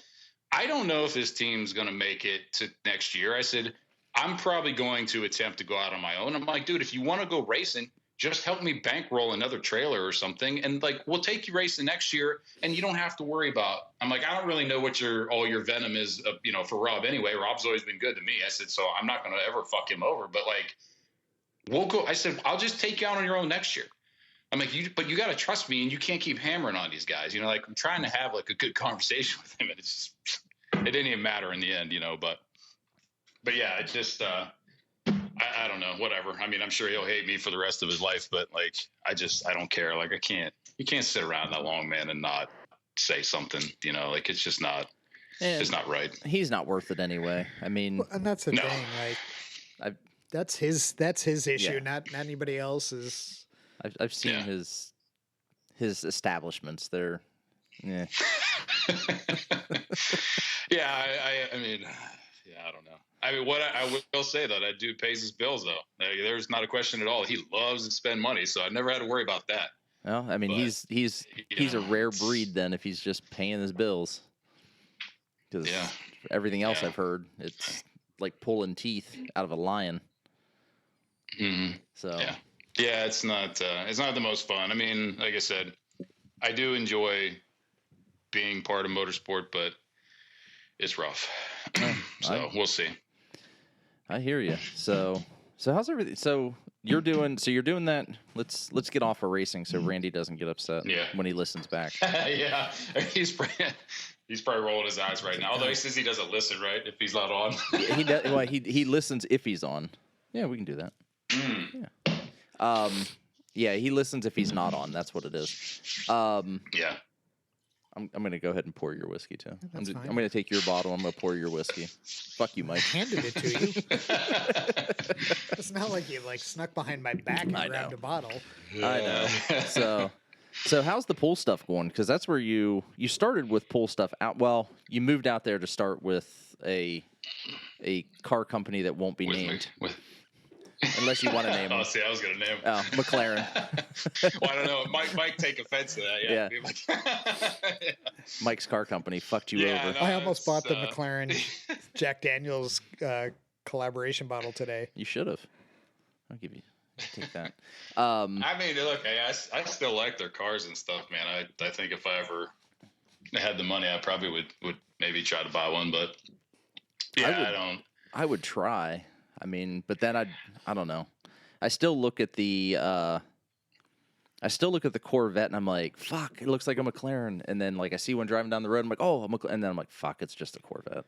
I don't know if this team's going to make it to next year. I said, I'm probably going to attempt to go out on my own. I'm like, dude, if you want to go racing, just help me bankroll another trailer or something. And like, we'll take you racing next year and you don't have to worry about, I'm like, I don't really know what all your venom is, you know, for Rob anyway. Rob's always been good to me. I said, so I'm not going to ever fuck him over, but like, we'll go. I said, I'll just take you out on your own next year. I'm like, but you got to trust me and you can't keep hammering on these guys. You know, like I'm trying to have like a good conversation with him and it didn't even matter in the end, you know, but yeah, it just, I don't know, whatever. I mean, I'm sure he'll hate me for the rest of his life, but like, I don't care. Like you can't sit around that long, man, and not say something, you know, like it's just not, it's not right. He's not worth it anyway. I mean, and that's the thing. Like that's his issue, not anybody else's. I've seen his establishments there. Yeah. Yeah. I mean, yeah, I don't know. I mean, what I will say though, that dude pays his bills though. There's not a question at all. He loves to spend money, so I never had to worry about that. Well, I mean, but, he's a rare breed then if he's just paying his bills. Because everything else I've heard, it's like pulling teeth out of a lion. Mm-hmm. So yeah, it's not the most fun. I mean, like I said, I do enjoy being part of motorsport, but it's rough. So we'll see. I hear you. So how's everything? So you're doing that. Let's get off of racing so Randy doesn't get upset when he listens back. Yeah, he's probably rolling his eyes right now. Although he says he doesn't listen, right? If he's not on, he does. Well, he listens if he's on. Yeah, we can do that. Yeah. Yeah, he listens if he's not on. That's what it is. Yeah. I'm going to go ahead and pour your whiskey, too. I'm going to take your bottle. I'm going to pour your whiskey. Fuck you, Mike. I handed it to you. It's not like you snuck behind my back and grabbed a bottle. Yeah. I know. So how's the pool stuff going? Because that's where you started with pool stuff out. Well, you moved out there to start with a car company that won't be named. Unless you want to name him. Oh, see, I was going to name him. Oh, McLaren. Well, I don't know. Mike take offense to that. Yeah. Mike's car company fucked you over. No, I almost bought the McLaren Jack Daniels collaboration bottle today. You should have. I'll take that. I mean, look, I still like their cars and stuff, man. I think if I ever had the money, I probably would maybe try to buy one, but I would try. I mean, but then I don't know. I still look at the Corvette and I'm like, fuck, it looks like a McLaren. And then like I see one driving down the road, I'm like, oh, and then I'm like, fuck, it's just a Corvette.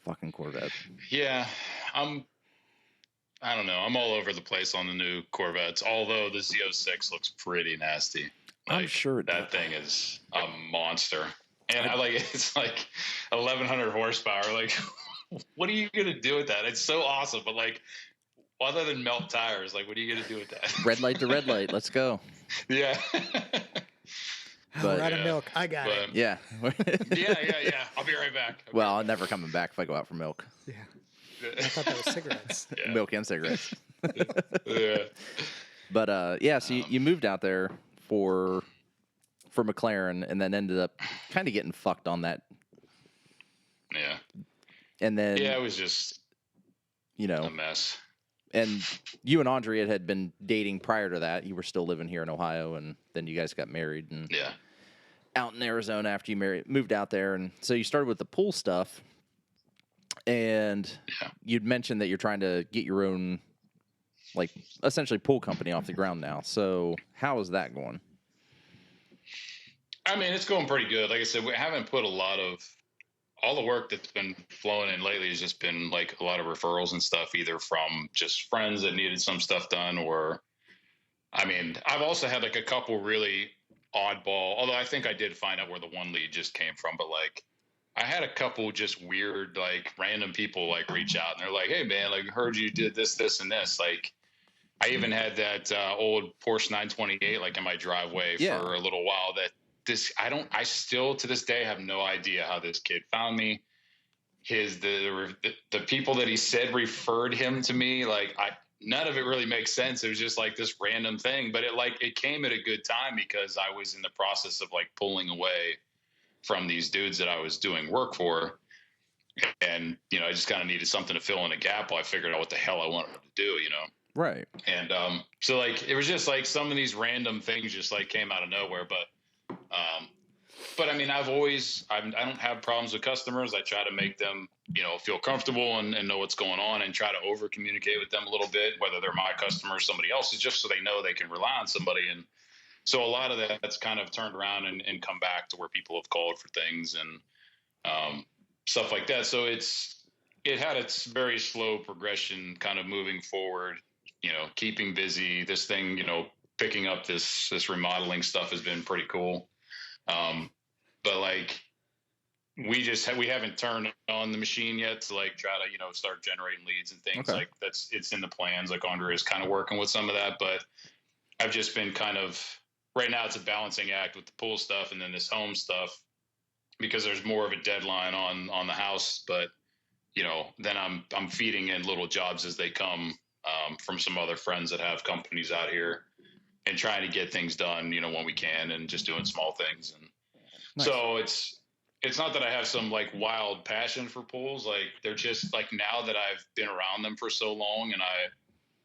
Fucking Corvette. Yeah, I don't know. I'm all over the place on the new Corvettes. Although the Z06 looks pretty nasty. I'm sure that thing is a monster. And it's like 1,100 horsepower. Like, what are you gonna do with that? It's so awesome, but like, other than melt tires, like, what are you gonna do with that? Red light to red light. Let's go. Yeah. We're out of milk. I got it. Yeah. yeah. I'll be right back. Well, I'm never coming back if I go out for milk. Yeah. I thought that was cigarettes. Yeah. Milk and cigarettes. Yeah. But so you moved out there for McLaren, and then ended up kind of getting fucked on that. Yeah. And then it was just a mess. And you and Andrea had been dating prior to that. You were still living here in Ohio, and then you guys got married and out in Arizona after you moved out there. And so you started with the pool stuff, and you'd mentioned that you're trying to get your own, like, essentially pool company off the ground now. So how is that going? I mean, it's going pretty good. Like I said, we haven't put all the work that's been flowing in lately has just been like a lot of referrals and stuff, either from just friends that needed some stuff done, or, I mean, I've also had like a couple really oddball, although I think I did find out where the one lead just came from, but like I had a couple just weird, like random people like reach out and they're like, "Hey man, like heard you did this, this, and this." Like I even had that old Porsche 928 like in my driveway for a little while I still to this day have no idea how this kid found me. The people that he said referred him to me, like none of it really makes sense. It was just like this random thing, but it came at a good time because I was in the process of like pulling away from these dudes that I was doing work for. And, I just kind of needed something to fill in a gap while I figured out what the hell I wanted to do, Right. And so like it was just like some of these random things just like came out of nowhere, but I mean, I don't have problems with customers. I try to make them, feel comfortable and know what's going on, and try to over communicate with them a little bit, whether they're my customers, somebody else's, just so they know they can rely on somebody. And so a lot of that's kind of turned around and come back to where people have called for things and stuff like that. So it had its very slow progression kind of moving forward, keeping busy. This thing, picking up this remodeling stuff has been pretty cool. But like we haven't turned on the machine yet to like try to, start generating leads and things. Like it's in the plans. Like Andre is kind of working with some of that, but I've just been kind of, right now it's a balancing act with the pool stuff and then this home stuff, because there's more of a deadline on the house, but then I'm feeding in little jobs as they come, from some other friends that have companies out here, and trying to get things done, when we can, and just doing small things. And so it's not that I have some like wild passion for pools. Like they're just like, now that I've been around them for so long and I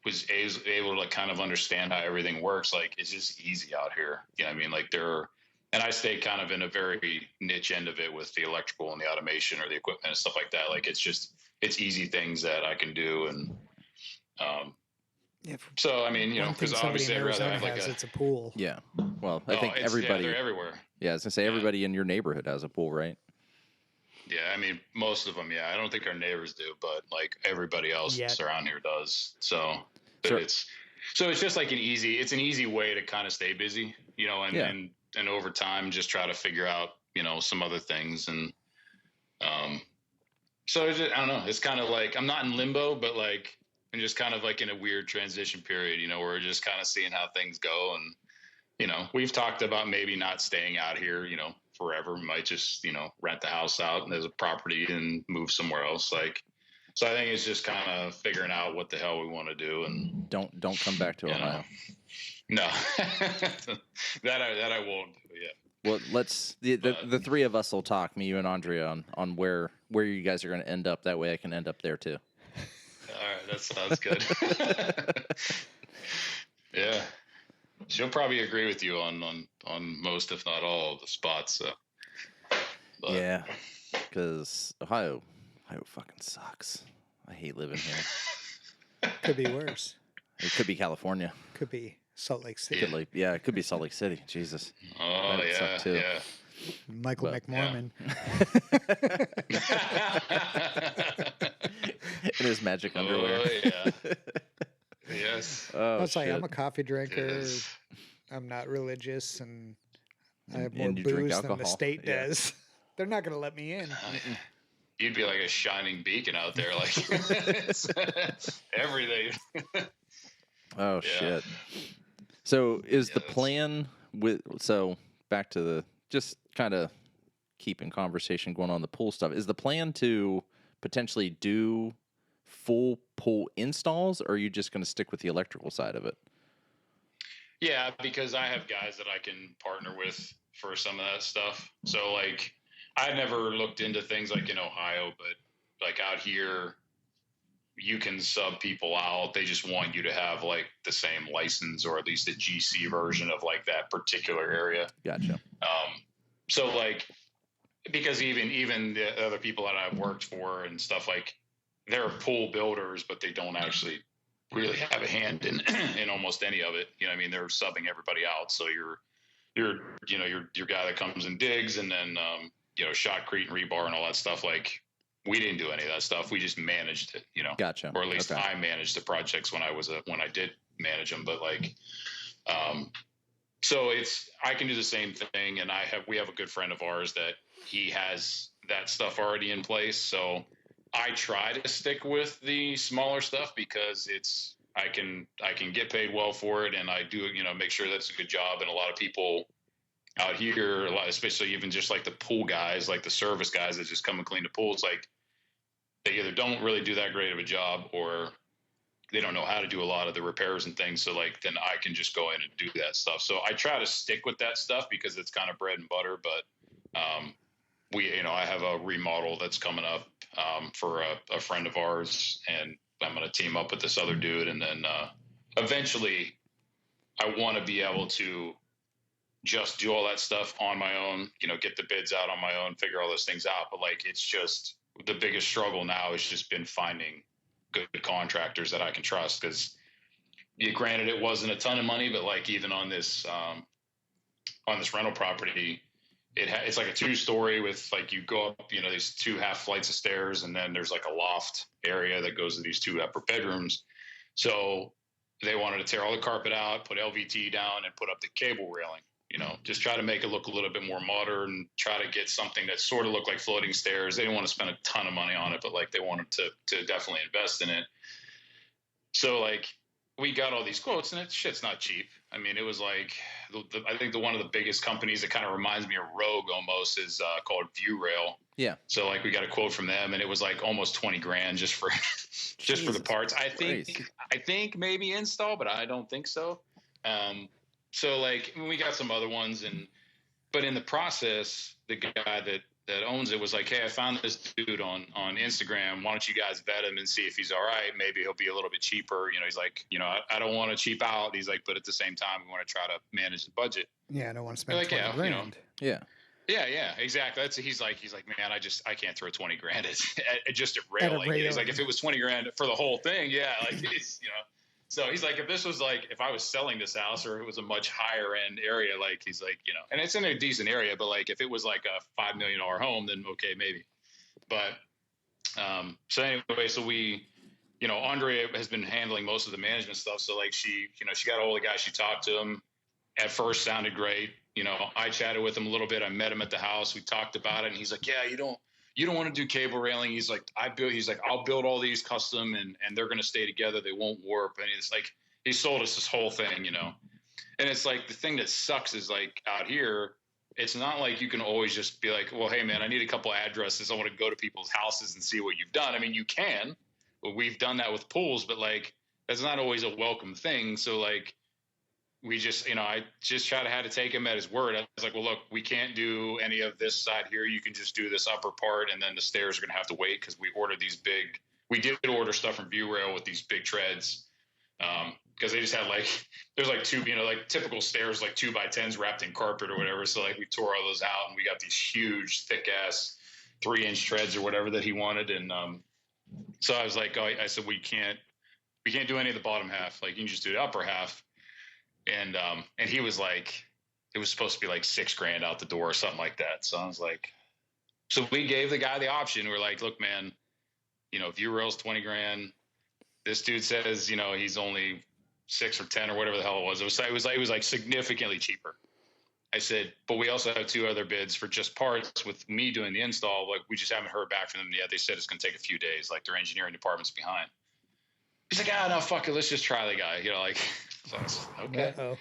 was able to like kind of understand how everything works, like it's just easy out here. I mean, like and I stay kind of in a very niche end of it with the electrical and the automation or the equipment and stuff like that. Like it's easy things that I can do. And, so, I mean, because obviously I'd rather have like it's a pool. Yeah. Well, I think everybody, they're everywhere. Yeah. I was gonna say everybody in your neighborhood has a pool, right? Yeah. I mean, most of them. Yeah. I don't think our neighbors do, but like everybody else around here does. So it's just like an easy way to kind of stay busy, and over time just try to figure out, some other things. And, so I don't know. It's kind of like, I'm not in limbo, but like, I'm just kind of like in a weird transition period, where we're just kind of seeing how things go. And, we've talked about maybe not staying out here, forever. We might just, rent the house out as a property and move somewhere else. Like, so I think it's just kind of figuring out what the hell we want to do. And don't come back to Ohio. No, that I won't do yet. Well, the three of us will talk, me, you, and Andrea, on where you guys are going to end up. That way I can end up there too. All right, that sounds good. Yeah, she'll probably agree with you on most, if not all, of the spots. So. But. Yeah, because Ohio fucking sucks. I hate living here. Could be worse. It could be California. Could be Salt Lake City. It could be Salt Lake City. Jesus. Oh, that'd suck too. Yeah. Michael McMormon. In his magic underwear. Oh, yeah. Yes. I was like, I'm a coffee drinker. I'm not religious, and I have more booze than the state does. They're not going to let me in. You'd be like a shining beacon out there, like it's, everything. Oh, shit. So is the plan back to the, just kind of keeping conversation going on the pool stuff, is the plan to potentially do full pool installs, or are you just going to stick with the electrical side of it? Yeah, because I have guys that I can partner with for some of that stuff. So like, I never looked into things like in Ohio, but like out here, you can sub people out. They just want you to have like the same license or at least a GC version of like that particular area. Gotcha. So like, because even the other people that I've worked for and stuff, like they're pool builders, but they don't actually really have a hand in in almost any of it. You know what I mean? They're subbing everybody out. So your guy that comes and digs, and then shotcrete and rebar and all that stuff. Like, we didn't do any of that stuff. We just managed it, Gotcha. Or at least I managed the projects when I did manage them. But like, so I can do the same thing. And we have a good friend of ours that he has that stuff already in place. So I try to stick with the smaller stuff because I can get paid well for it. And I do, make sure that's a good job. And a lot of people out here, especially even just like the pool guys, like the service guys that just come and clean the pools, like they either don't really do that great of a job or they don't know how to do a lot of the repairs and things. So like, then I can just go in and do that stuff. So I try to stick with that stuff because it's kind of bread and butter. But I have a remodel that's coming up for a friend of ours, and I'm going to team up with this other dude. And then eventually I want to be able to just do all that stuff on my own, get the bids out on my own, figure all those things out. But like, it's just the biggest struggle now has just been finding good contractors that I can trust. Cause granted, it wasn't a ton of money, but like even on this rental property, it's like a 2-story with like, you go up, these 2 half flights of stairs, and then there's like a loft area that goes to these 2 upper bedrooms. So they wanted to tear all the carpet out, put LVT down, and put up the cable railing, just try to make it look a little bit more modern, try to get something that sort of looked like floating stairs. They didn't want to spend a ton of money on it, but like they wanted to definitely invest in it. So like, we got all these quotes, and shit's not cheap. I mean, it was like, I think one of the biggest companies that kind of reminds me of Rogue almost is called ViewRail. Yeah. So like, we got a quote from them, and it was like almost $20,000 just for the parts. I think maybe install, but I don't think so. So like, we got some other ones, but in the process, the guy that owns it was like, hey, I found this dude on Instagram. Why don't you guys vet him and see if he's all right? Maybe he'll be a little bit cheaper. He's like, I don't want to cheap out. He's like, but at the same time, we want to try to manage the budget. Yeah, I don't want to spend $20,000. Yeah, exactly. He's like, man, I can't throw $20,000 at just at railing. He's like, if it was $20,000 for the whole thing, yeah, like it's. So he's like, if I was selling this house, or if it was a much higher end area, like he's like, and it's in a decent area, but like if it was like a $5 million home, then okay, maybe. But so anyway, so we, Andrea has been handling most of the management stuff. So like she got a hold of the guy, she talked to him. At first sounded great. I chatted with him a little bit. I met him at the house. We talked about it, and he's like, yeah, you don't want to do cable railing. He's like, I'll build all these custom, and they're going to stay together. They won't warp. And it's like, he sold us this whole thing, and it's like, the thing that sucks is like, out here, it's not like you can always just be like, well, hey man, I need a couple addresses. I want to go to people's houses and see what you've done. I mean, you can, but we've done that with pools, but like, that's not always a welcome thing. So like, we just, I just had to take him at his word. I was like, well, look, we can't do any of this side here. You can just do this upper part, and then the stairs are going to have to wait, because we did order stuff from ViewRail with these big treads, because they just had there's like 2, like typical stairs, like 2x10s wrapped in carpet or whatever. So like, we tore all those out, and we got these huge, thick ass 3-inch treads or whatever that he wanted. And so I was like, I said, we can't do any of the bottom half. Like, you can just do the upper half. And he was like, it was supposed to be like $6,000 out the door or something like that. So I was like, so we gave the guy the option. We're like, look, man, ViewRail's $20,000. This dude says, he's only 6 or 10 or whatever the hell it was. It was like significantly cheaper. I said, but we also have 2 other bids for just parts with me doing the install. Like, we just haven't heard back from them yet. They said it's going to take a few days. Like, their engineering department's behind. He's like, no, fuck it. Let's just try the guy. You know, like, so I was, okay. Uh-oh.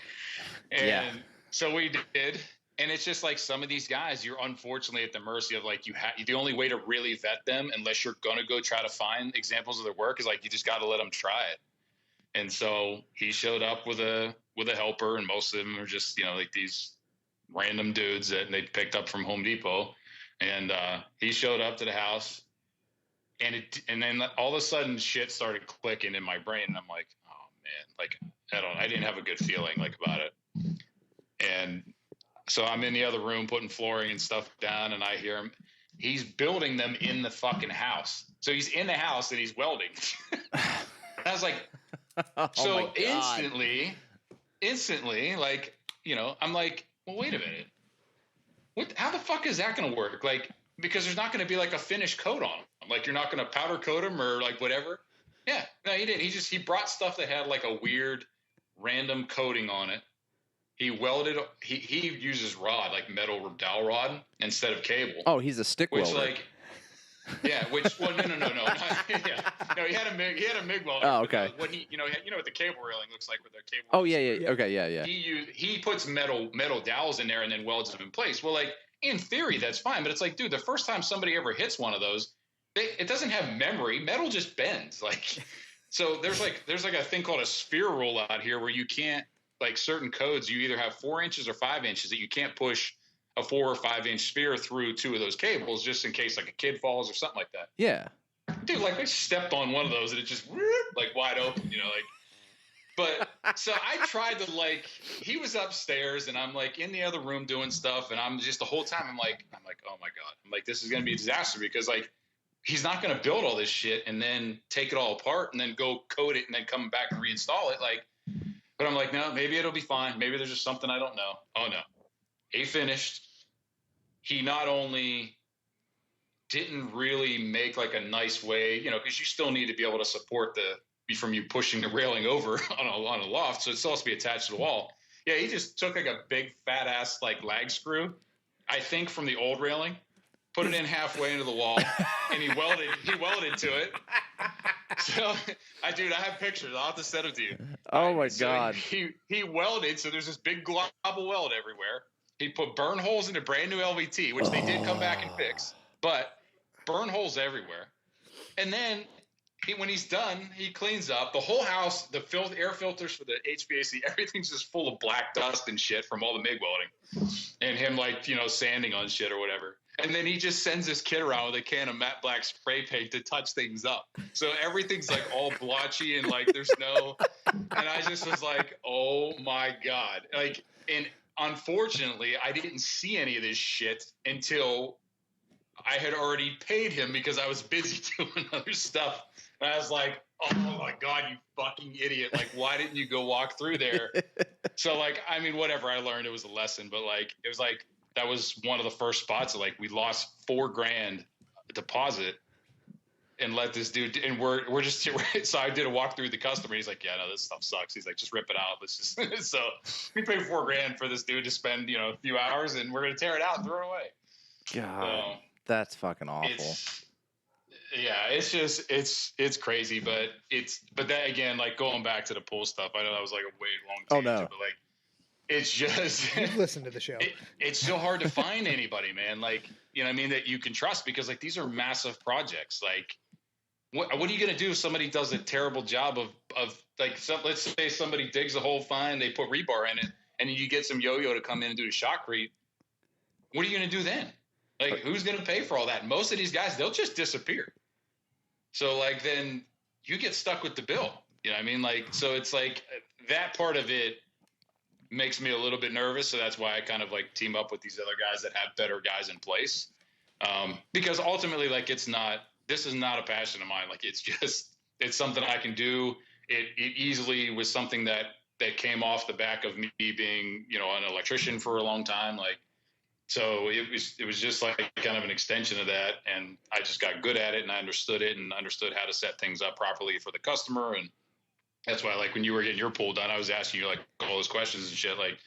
And so we did. And it's just like some of these guys, you're unfortunately at the mercy of, like, the only way to really vet them, unless you're going to go try to find examples of their work, is like, you just got to let them try it. And so he showed up with a helper, and most of them are just, you know, like these random dudes that they picked up from Home Depot. And he showed up to the house, and then all of a sudden shit started clicking in my brain. And I'm like, oh man, like, I didn't have a good feeling like about it. And so I'm in the other room putting flooring and stuff down, and I hear him. He's building them in the fucking house. So he's in the house and he's welding. I was like, so instantly, like, you know, I'm like, well, wait a minute. How the fuck is that going to work? Like, because there's not going to be like a finished coat on them. Like, you're not going to powder coat them or like whatever. Yeah, no, he didn't. He brought stuff that had like a weird random coating on it. He welded. He uses rod, like metal dowel rod instead of cable. Oh, he's a stick welder. Like, yeah. Which? Well, no. Yeah. No, he had a MIG welder. Oh, okay. What what the cable railing looks like with the cable. Oh yeah. Okay, yeah. He puts metal dowels in there and then welds them in place. Well, like, in theory that's fine, but it's like, dude, the first time somebody ever hits one of those, it doesn't have memory. Metal just bends. Like, so there's like a thing called a sphere rule out here where you can't, like, certain codes, you either have 4 inches or 5 inches that you can't push a 4 or 5 inch sphere through 2 of those cables just in case like a kid falls or something like that. Yeah. Dude, like, I stepped on one of those and it just like wide open, you know, like. But so I tried to, like, he was upstairs and I'm like in the other room doing stuff, and I'm just the whole time I'm like, oh my God, I'm like, this is gonna be a disaster, because like he's not gonna build all this shit and then take it all apart and then go code it and then come back and reinstall it, like. But I'm like, no, maybe it'll be fine. Maybe there's just something I don't know. Oh, no. He finished. He not only didn't really make, like, a nice way, you know, because you still need to be able to support from you pushing the railing over on a loft, so it's supposed to be attached to the wall. Yeah, he just took, like, a big fat-ass, like, lag screw, I think, from the old railing, put it in halfway into the wall, and he welded to it. So, I have pictures. I'll have to send them to you. Oh my God. He welded, so there's this big glob of weld everywhere. He put burn holes in a brand new LVT, which they did come back and fix, but burn holes everywhere. And then when he's done, he cleans up the whole house. The air filters for the HVAC, everything's just full of black dust and shit from all the MIG welding, and him, like, you know, sanding on shit or whatever. And then he just sends this kid around with a can of matte black spray paint to touch things up. So everything's like all blotchy and like there's no. And I just was like, oh my God. Like, and unfortunately, I didn't see any of this shit until I had already paid him because I was busy doing other stuff. And I was like, oh my God, you fucking idiot. Like, why didn't you go walk through there? So, like, I mean, whatever I learned, it was a lesson. But, like, it was like, that was one of the first spots. Like, we lost $4,000 deposit and let this dude, and we're just, so I did a walk through the customer. He's like, yeah, no, this stuff sucks. He's like, just rip it out. Let's just, so we paid $4,000 for this dude to spend, you know, a few hours, and we're going to tear it out and throw it away. God, that's fucking awful. It's just, it's crazy, but that, again, like, going back to the pool stuff, I know that was like a way long tangent, no. but like, it's just, you've listened to the show. It's so hard to find anybody, man. Like, you know what I mean, that you can trust, because like these are massive projects. Like, what are you going to do if somebody does a terrible job of like, let's say somebody digs a hole fine, they put rebar in it, and then you get some yo-yo to come in and do a shotcrete. What are you going to do then? Like, who's going to pay for all that? And most of these guys, they'll just disappear. So like, then you get stuck with the bill. You know what I mean? Like, so it's like that part of it makes me a little bit nervous. So that's why I kind of like team up with these other guys that have better guys in place. Because ultimately, like, this is not a passion of mine. Like, it's something I can do. It easily was something that came off the back of me being, you know, an electrician for a long time. Like, so it was just like kind of an extension of that. And I just got good at it, and I understood it and understood how to set things up properly for the customer. And that's why, like, when you were getting your pool done, I was asking you like all those questions and shit. Like,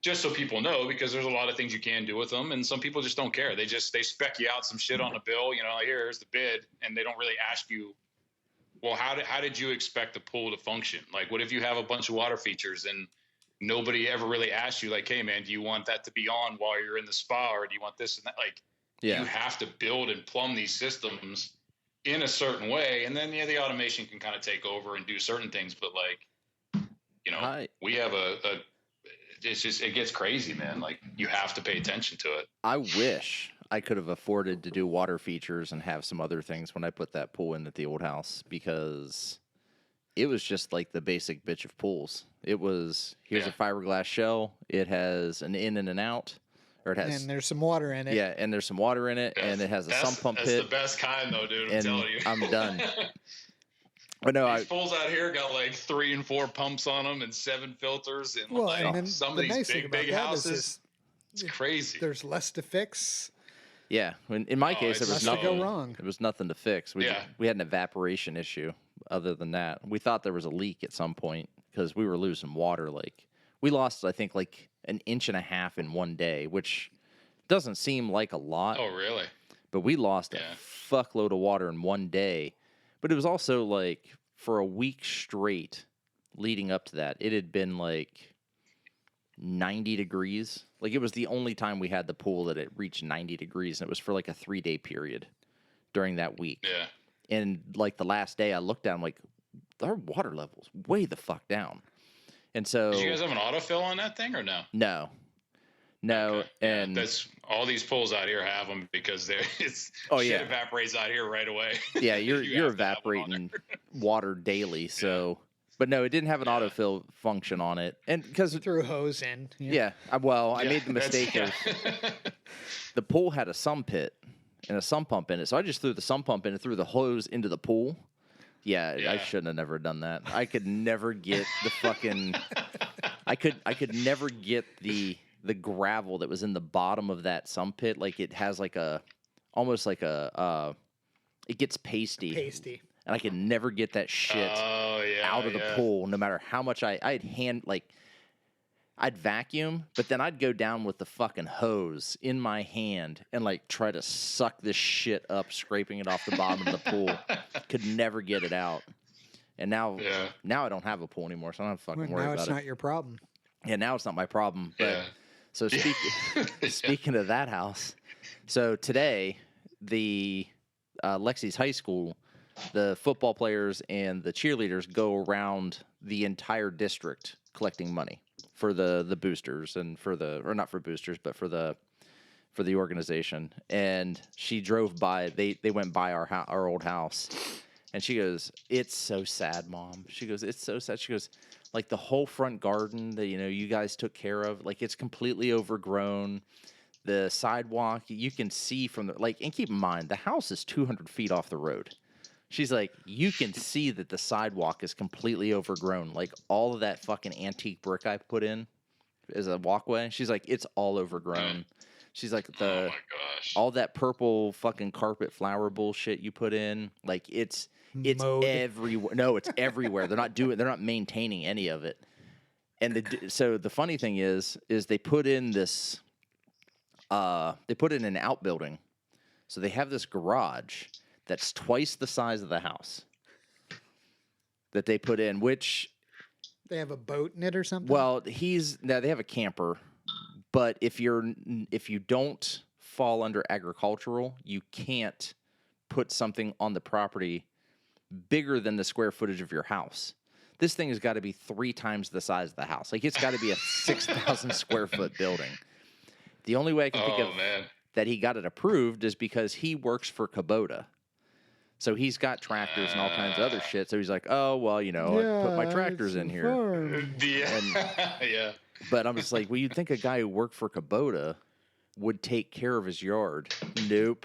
just so people know, because there's a lot of things you can do with them, and some people just don't care. They spec you out some shit on a bill, like, here's the bid, and they don't really ask you, well, how did you expect the pool to function? Like, what if you have a bunch of water features and nobody ever really asked you, like, hey man, do you want that to be on while you're in the spa, or do you want this and that? Like, you have to build and plumb these systems in a certain way, and then the automation can kind of take over and do certain things. But like, we have it's just, it gets crazy, man. Like, you have to pay attention to it. I wish I could have afforded to do water features and have some other things when I put that pool in at the old house, because it was just like the basic bitch of pools. It was, here's a fiberglass shell. It has an in and an out. Or it has, and there's some water in it. Yeah, and there's some water in it, and it has a sump pump pit. That's the best kind, though, dude. I'm telling you. I'm done. But no, these pools out here got like 3 and 4 pumps on them and 7 filters, and and then some of the these nice thing about big that houses. It's crazy. There's less to fix. Yeah, in my case, there was nothing to go wrong. There was nothing to fix. We had an evaporation issue. Other than that, we thought there was a leak at some point because we were losing water. Like, we lost, I think, like an inch and a half in one day, which doesn't seem like a lot. Oh, really? But we lost a fuckload of water in one day. But it was also like, for a week straight leading up to that, it had been like 90 degrees. Like, it was the only time we had the pool that it reached 90 degrees, and it was for like a 3-day period during that week. Yeah. And like the last day I looked down, like, our water level's way the fuck down. And so, did you guys have an autofill on that thing or no? No. Okay. And that's all these pools out here have them, because shit evaporates out here right away. Yeah, you're evaporating water daily. So, but no, it didn't have an autofill function on it, and because threw a hose in. I made the mistake of the pool had a sump pit and a sump pump in it, so I just threw the sump pump in and threw the hose into the pool. Yeah, I shouldn't have never done that. I could never get the fucking. I could never get the gravel that was in the bottom of that sump pit. Like, it has like almost like it gets pasty. And I could never get that shit out of the pool, no matter how much I'd vacuum, but then I'd go down with the fucking hose in my hand and like try to suck this shit up, scraping it off the bottom of the pool. Could never get it out. And now I don't have a pool anymore, so I don't have to fucking worry about it. Now it's not your problem. Yeah, now it's not my problem. But so speaking of that house, so today the Lexi's high school, the football players and the cheerleaders go around the entire district collecting money for the boosters and or not for boosters, but for the organization. And she drove by. They went by our old house, and she goes, "It's so sad, Mom." She goes, "It's so sad." She goes, like, the whole front garden that you guys took care of, like, it's completely overgrown. The sidewalk, you can see from and keep in mind, the house is 200 feet off the road. She's like, you can see that the sidewalk is completely overgrown. Like, all of that fucking antique brick I put in as a walkway, she's like, it's all overgrown. She's like, oh my gosh, all that purple fucking carpet flower bullshit you put in, like, it's everywhere. No, it's everywhere. They're not maintaining any of it. And so the funny thing is they put in this, they put in an outbuilding. So they have this garage that's twice the size of the house that they put in, which they have a boat in it or something. Well, they have a camper, but if you don't fall under agricultural, you can't put something on the property bigger than the square footage of your house. This thing has got to be 3 times the size of the house. Like, it's got to be a 6,000 square foot building. The only way I can think of that he got it approved is because he works for Kubota. So he's got tractors and all kinds of other shit. So he's like, oh, well, I put my tractors in here. But I'm just like, well, you'd think a guy who worked for Kubota would take care of his yard. Nope.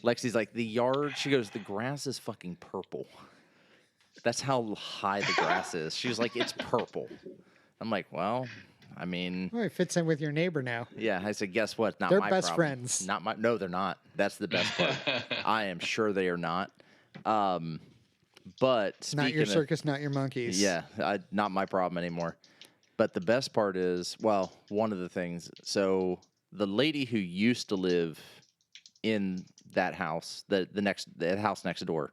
Lexi's like, the yard, she goes, the grass is fucking purple. That's how high the grass is. She was like, it's purple. I'm like, well, I mean, it fits in with your neighbor now. Yeah, I said, guess what? Not they're my best problem. friends. No, they're not. That's the best part. I am sure they are not. But not your circus, not your monkeys. Yeah, not my problem anymore. But the best part is, well, one of the things. So the lady who used to live in that house, the house next door,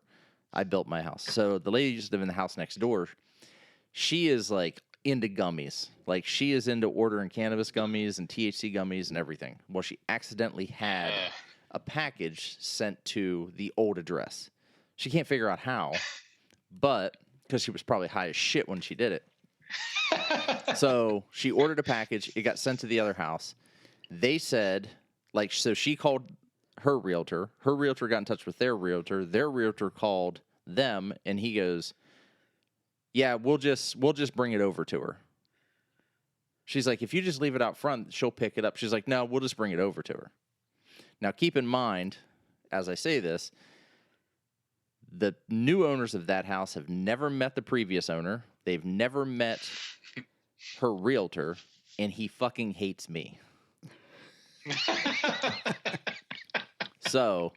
I built my house. So the lady used to live in the house next door. She is like into gummies. Like she is into ordering cannabis gummies and THC gummies and everything. Well, she accidentally had a package sent to the old address. She can't figure out how, but because she was probably high as shit when she did it. So she ordered a package. It got sent to the other house. They said, like, so she called her realtor. Her realtor got in touch with their realtor. Their realtor called them, and he goes, "Yeah, we'll just bring it over to her." She's like, "If you just leave it out front, she'll pick it up." She's like, "No, we'll just bring it over to her." Now, keep in mind, as I say this, the new owners of that house have never met the previous owner. They've never met her realtor, and he fucking hates me. So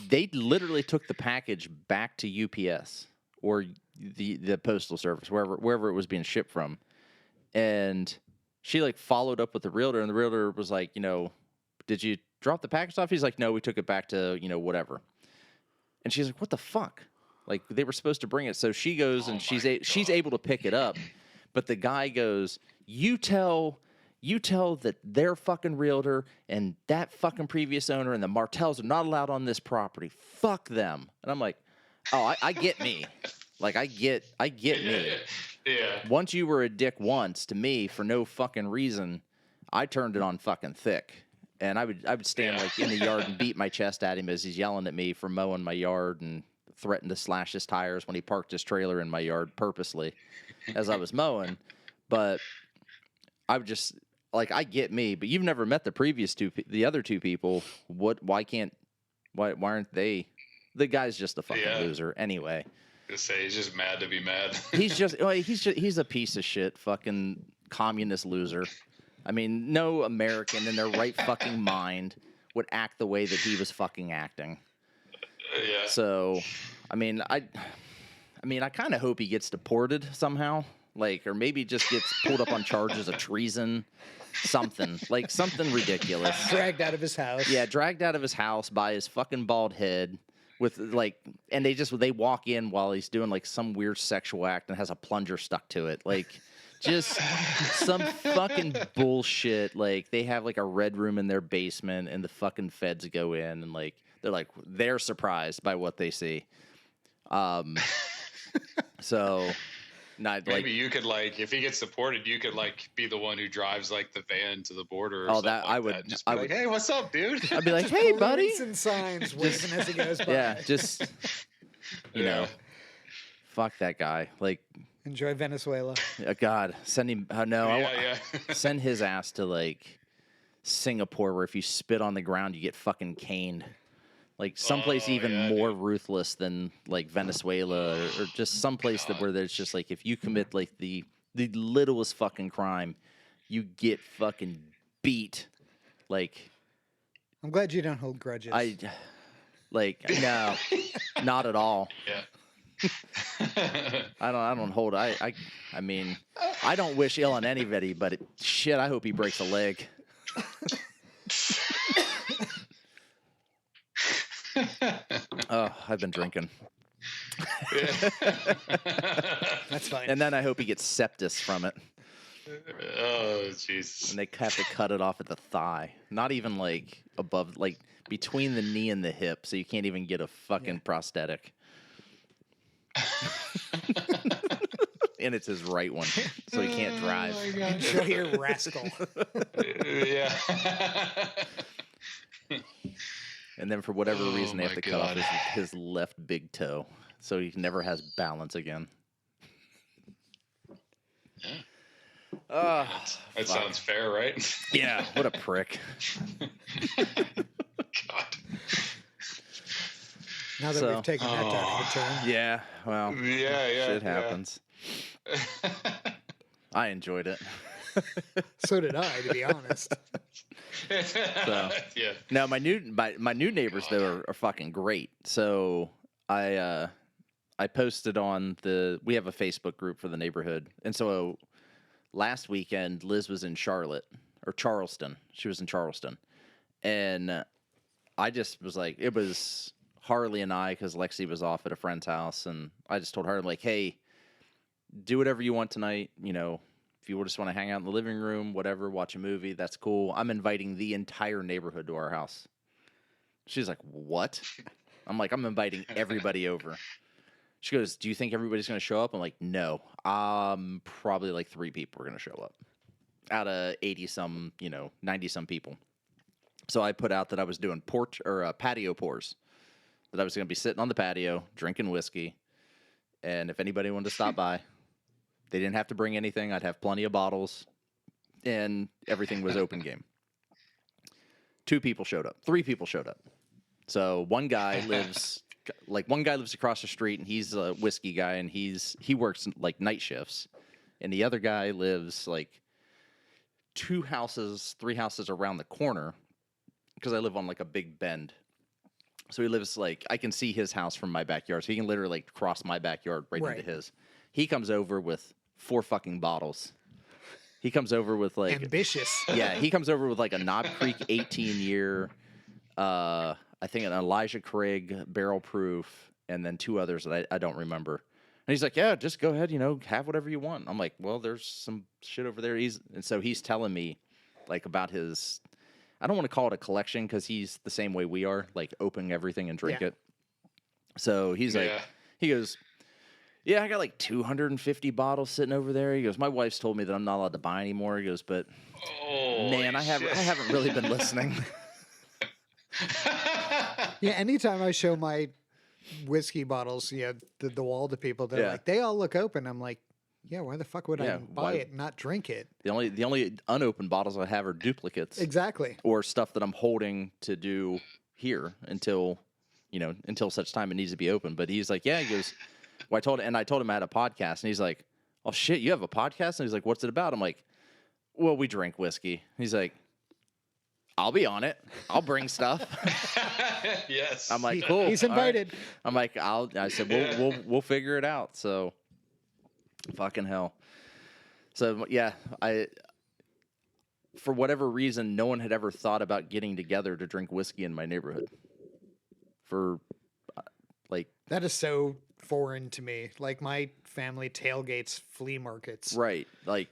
they literally took the package back to UPS or the postal service, wherever it was being shipped from. And she like followed up with the realtor, and the realtor was like, "Did you drop the package off?" He's like, "No, we took it back to, whatever." And she's like, "What the fuck?" Like they were supposed to bring it. So she goes and she's able to pick it up. But the guy goes, You tell that their fucking realtor and that fucking previous owner and the Martells are not allowed on this property. Fuck them." And I'm like, "Oh, I get me. Like I get me. Yeah. Once you were a dick once to me for no fucking reason, I turned it on fucking thick." And I would stand like in the yard and beat my chest at him as he's yelling at me for mowing my yard and threatened to slash his tires when he parked his trailer in my yard purposely as I was mowing. But I would just like, I get me, but you've never met the other two people. Why aren't they? The guy's just a fucking loser anyway. Say he's just mad to be mad. he's a piece of shit fucking communist loser. I mean, no American in their right fucking mind would act the way that he was fucking acting. Yeah. So, I mean, I kind of hope he gets deported somehow, like, or maybe just gets pulled up on charges of treason, something ridiculous. Dragged out of his house. Yeah, dragged out of his house by his fucking bald head. With like, and they walk in while he's doing like some weird sexual act and has a plunger stuck to it, like. Just some fucking bullshit. Like they have like a red room in their basement, and the fucking feds go in, and like they're surprised by what they see. So, not maybe like you could like if he gets deported, you could like be the one who drives like the van to the border. Or oh, something that like I would. That. Just be like, "Hey, what's up, dude?" I'd be like, "Hey, buddy." And signs waving as he goes by. Yeah, just you know, fuck that guy. Like. Enjoy Venezuela. God, send him. Send his ass to like Singapore, where if you spit on the ground, you get fucking caned. Like someplace more ruthless than like Venezuela, or just someplace where there's just like if you commit like the littlest fucking crime, you get fucking beat. Like, I'm glad you don't hold grudges. No, not at all. Yeah. I don't hold. I mean, I don't wish ill on anybody, but shit, I hope he breaks a leg. Oh, I've been drinking. That's fine. And then I hope he gets sepsis from it. Oh, jeez. And they have to cut it off at the thigh. Not even like above, like between the knee and the hip, so you can't even get a fucking prosthetic. And it's his right one, so he can't drive. Oh enjoy your rascal. Yeah. And then for whatever reason, they have to cut off his left big toe, so he never has balance again. Yeah. That sounds fair, right? Yeah. What a prick. God. Now that we've taken that dark of a turn. Yeah, well, shit happens. I enjoyed it. So did I, to be honest. So, yeah. Now my new neighbors though are fucking great. So I posted on we have a Facebook group for the neighborhood, and so last weekend, Liz was in Charleston. She was in Charleston. And I just was like, it was Harley and I, because Lexi was off at a friend's house. And I just told her, I'm like, hey, do whatever you want tonight. You know, if you just want to hang out in the living room, whatever, watch a movie, that's cool. I'm inviting the entire neighborhood to our house. She's like, what? I'm like, I'm inviting everybody over. She goes, do you think everybody's going to show up? I'm like, no. Probably like 3 people are going to show up out of 80-some, 90-some people. So I put out that I was doing patio pours, that I was going to be sitting on the patio, drinking whiskey. And if anybody wanted to stop by, they didn't have to bring anything. I'd have plenty of bottles, and everything was open game. 2 people showed up. 3 people showed up. So one guy lives across the street, and he's a whiskey guy, and he works like night shifts. And the other guy lives like 3 houses around the corner, because I live on like a big bend. So he lives like, I can see his house from my backyard. So he can literally like cross my backyard right into his. He comes over with 4 fucking bottles. He comes over with like ambitious. Yeah, he comes over with like a Knob Creek 18-year, I think an Elijah Craig barrel proof, and then 2 others that I don't remember. And he's like, yeah, just go ahead, have whatever you want. I'm like, well, there's some shit over there. And so he's telling me like about his, I don't want to call it a collection, because he's the same way we are, like opening everything and drink it. So he's like, he goes, yeah, I got like 250 bottles sitting over there. He goes, my wife's told me that I'm not allowed to buy anymore. He goes, but man, I haven't really been listening. Yeah, anytime I show my whiskey bottles, the wall to people, they're like, they all look open. I'm like, yeah, why the fuck would I buy it and not drink it? The only unopened bottles I have are duplicates. Exactly. Or stuff that I'm holding to do here until such time it needs to be open. But he's like, yeah, he goes, well, I told him I had a podcast, and he's like, oh shit, you have a podcast? And he's like, what's it about? I'm like, well, we drink whiskey. He's like, I'll be on it. I'll bring stuff. Yes. I'm like, cool. He's invited. Right. I'm like, I said, we'll figure it out. So fucking hell. So yeah, for whatever reason, no one had ever thought about getting together to drink whiskey in my neighborhood. That is so foreign to me. Like, my family tailgates flea markets. Right. Like,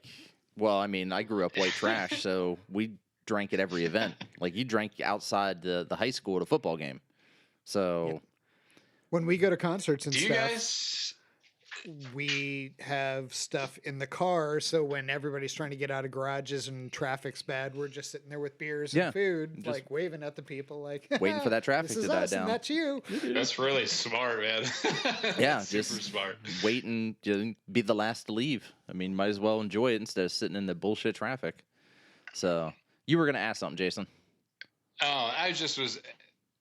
well, I mean, I grew up white trash, so we drank at every event. Like, you drank outside the high school at a football game. So when we go to concerts and Do you stuff, guys we have stuff in the car, so when everybody's trying to get out of garages and traffic's bad, we're just sitting there with beers and food, just like waving at the people, like waiting for that traffic to die down. And that's you. That's really smart, man. Yeah, super just smart. Waiting to be the last to leave. I mean, might as well enjoy it instead of sitting in the bullshit traffic. So you were gonna ask something, Jason? Oh, I was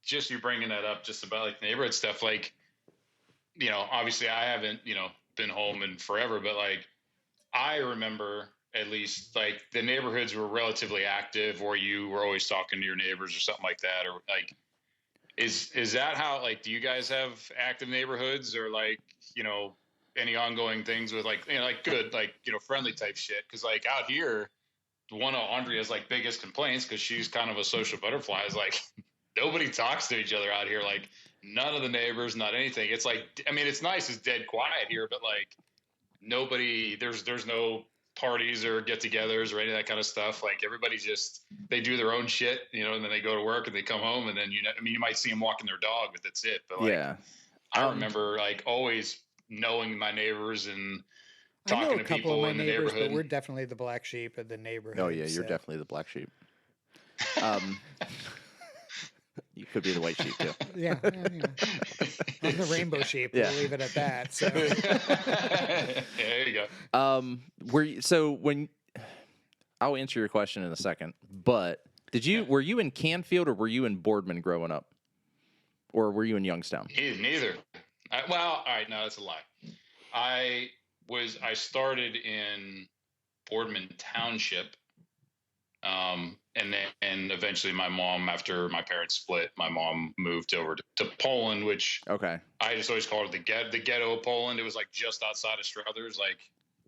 just you bringing that up, just about like neighborhood stuff, like. Obviously I haven't, been home in forever, but like, I remember at least like the neighborhoods were relatively active, or you were always talking to your neighbors or something like that. Or like, is that how, like, do you guys have active neighborhoods, or like, any ongoing things with like, good, like, friendly type shit? Cause like out here, one of Andrea's like biggest complaints, cause she's kind of a social butterfly, is like, nobody talks to each other out here. Like, none of the neighbors, not anything. It's like, I mean, it's nice. It's dead quiet here, but like nobody, there's no parties or get-togethers or any of that kind of stuff. Like, everybody they do their own shit, and then they go to work and they come home, and then, you might see them walking their dog, but that's it. But like, yeah, I remember like always knowing my neighbors and talking to people in the neighborhood. But we're definitely the black sheep of the neighborhood. Oh yeah, you're definitely the black sheep. You could be the white sheep too. Yeah. I'm the rainbow sheep. Yeah. We'll leave it at that. So. Yeah, there you go. I'll answer your question in a second, but were you in Canfield or were you in Boardman growing up? Or were you in Youngstown? Neither. All right, no, that's a lie. I started in Boardman Township. And eventually my mom, after my parents split, my mom moved over to Poland, which I just always called it the ghetto of Poland. It was like just outside of Struthers. Like,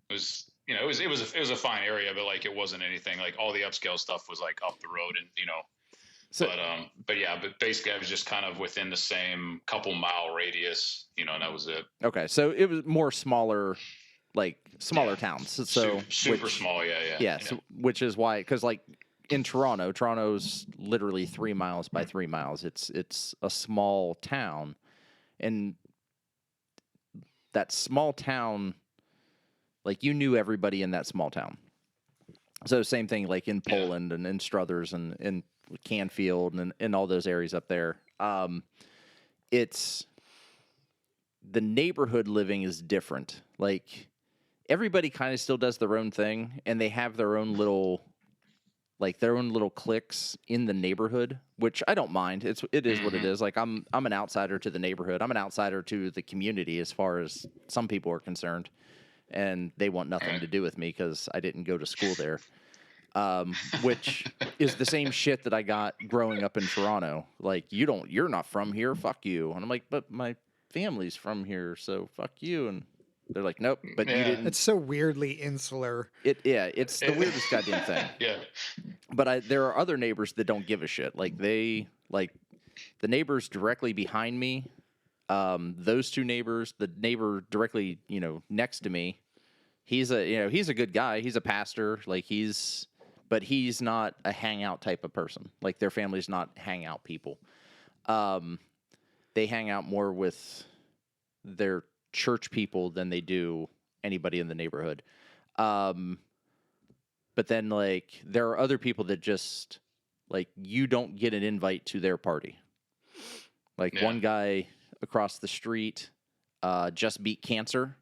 it was you know, it was a fine area, but like it wasn't anything like all the upscale stuff was like up the road, and you know. So, but basically I was just kind of within the same couple mile radius, you know, and that was it. Okay, so it was more smaller, like smaller towns. So super small, yeah. So, which is why, because like in Toronto's literally 3 miles by 3 miles. It's a small town, and that small town, like you knew everybody in that small town. So same thing like in Poland and in Struthers and in Canfield and in all those areas up there. It's the neighborhood living is different. Like everybody kind of still does their own thing, and they have their own little cliques in the neighborhood, which I don't mind. It is what it is. Like I'm an outsider to the neighborhood. I'm an outsider to the community as far as some people are concerned, and they want nothing to do with me because I didn't go to school there. Which is the same shit that I got growing up in Toronto. Like you're not from here. Fuck you. And I'm like, but my family's from here, so fuck you. And they're like, nope, but you didn't. It's so weirdly insular. It's the weirdest goddamn thing. Yeah. But there are other neighbors that don't give a shit. Like the neighbors directly behind me, those two neighbors, the neighbor directly, next to me, he's a good guy. He's a pastor. But he's not a hangout type of person. Like their family's not hangout people. They hang out more with their church people than they do anybody in the neighborhood. But then like there are other people that just like you don't get an invite to their party. Like one guy across the street just beat cancer.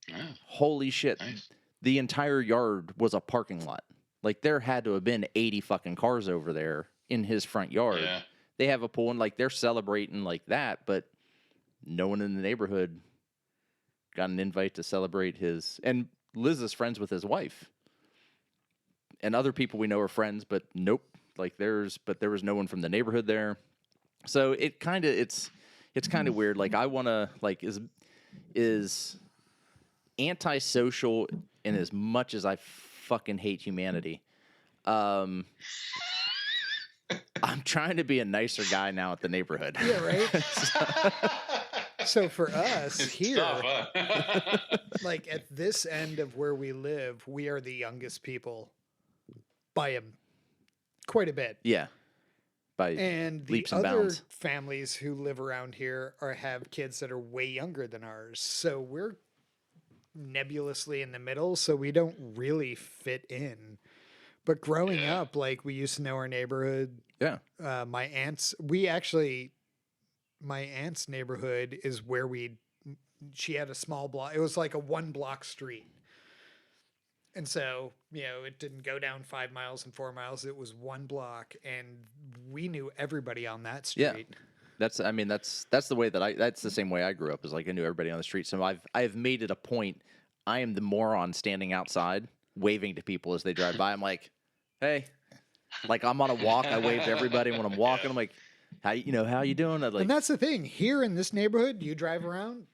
Yeah. Holy shit. Nice. The entire yard was a parking lot. Like there had to have been 80 fucking cars over there in his front yard. Yeah. They have a pool and like they're celebrating like that, but no one in the neighborhood got an invite to celebrate his. And Liz is friends with his wife. And other people we know are friends, but nope. Like there was no one from the neighborhood there. So it's kind of weird. Like I want to like is antisocial in as much as I fucking hate humanity. I'm trying to be a nicer guy now at the neighborhood. Yeah, right. So for us it's here, tough, huh? like at this end of where we live, we are the youngest people by quite a bit. Yeah. And the leaps and other bounds. families who live around here have kids that are way younger than ours. So we're nebulously in the middle, so we don't really fit in. But growing up, like we used to know our neighborhood. Yeah. My aunt's neighborhood is where she had a small block. It was like a 1 block street. And so, it didn't go down 5 miles and 4 miles. It was 1 block, and we knew everybody on that street. Yeah. That's the way that's the same way I grew up, is like I knew everybody on the street. So I've made it a point. I am the moron standing outside waving to people as they drive by. I'm like, hey, like I'm on a walk. I wave to everybody when I'm walking. I'm like, how you doing? And that's the thing here in this neighborhood, you drive around,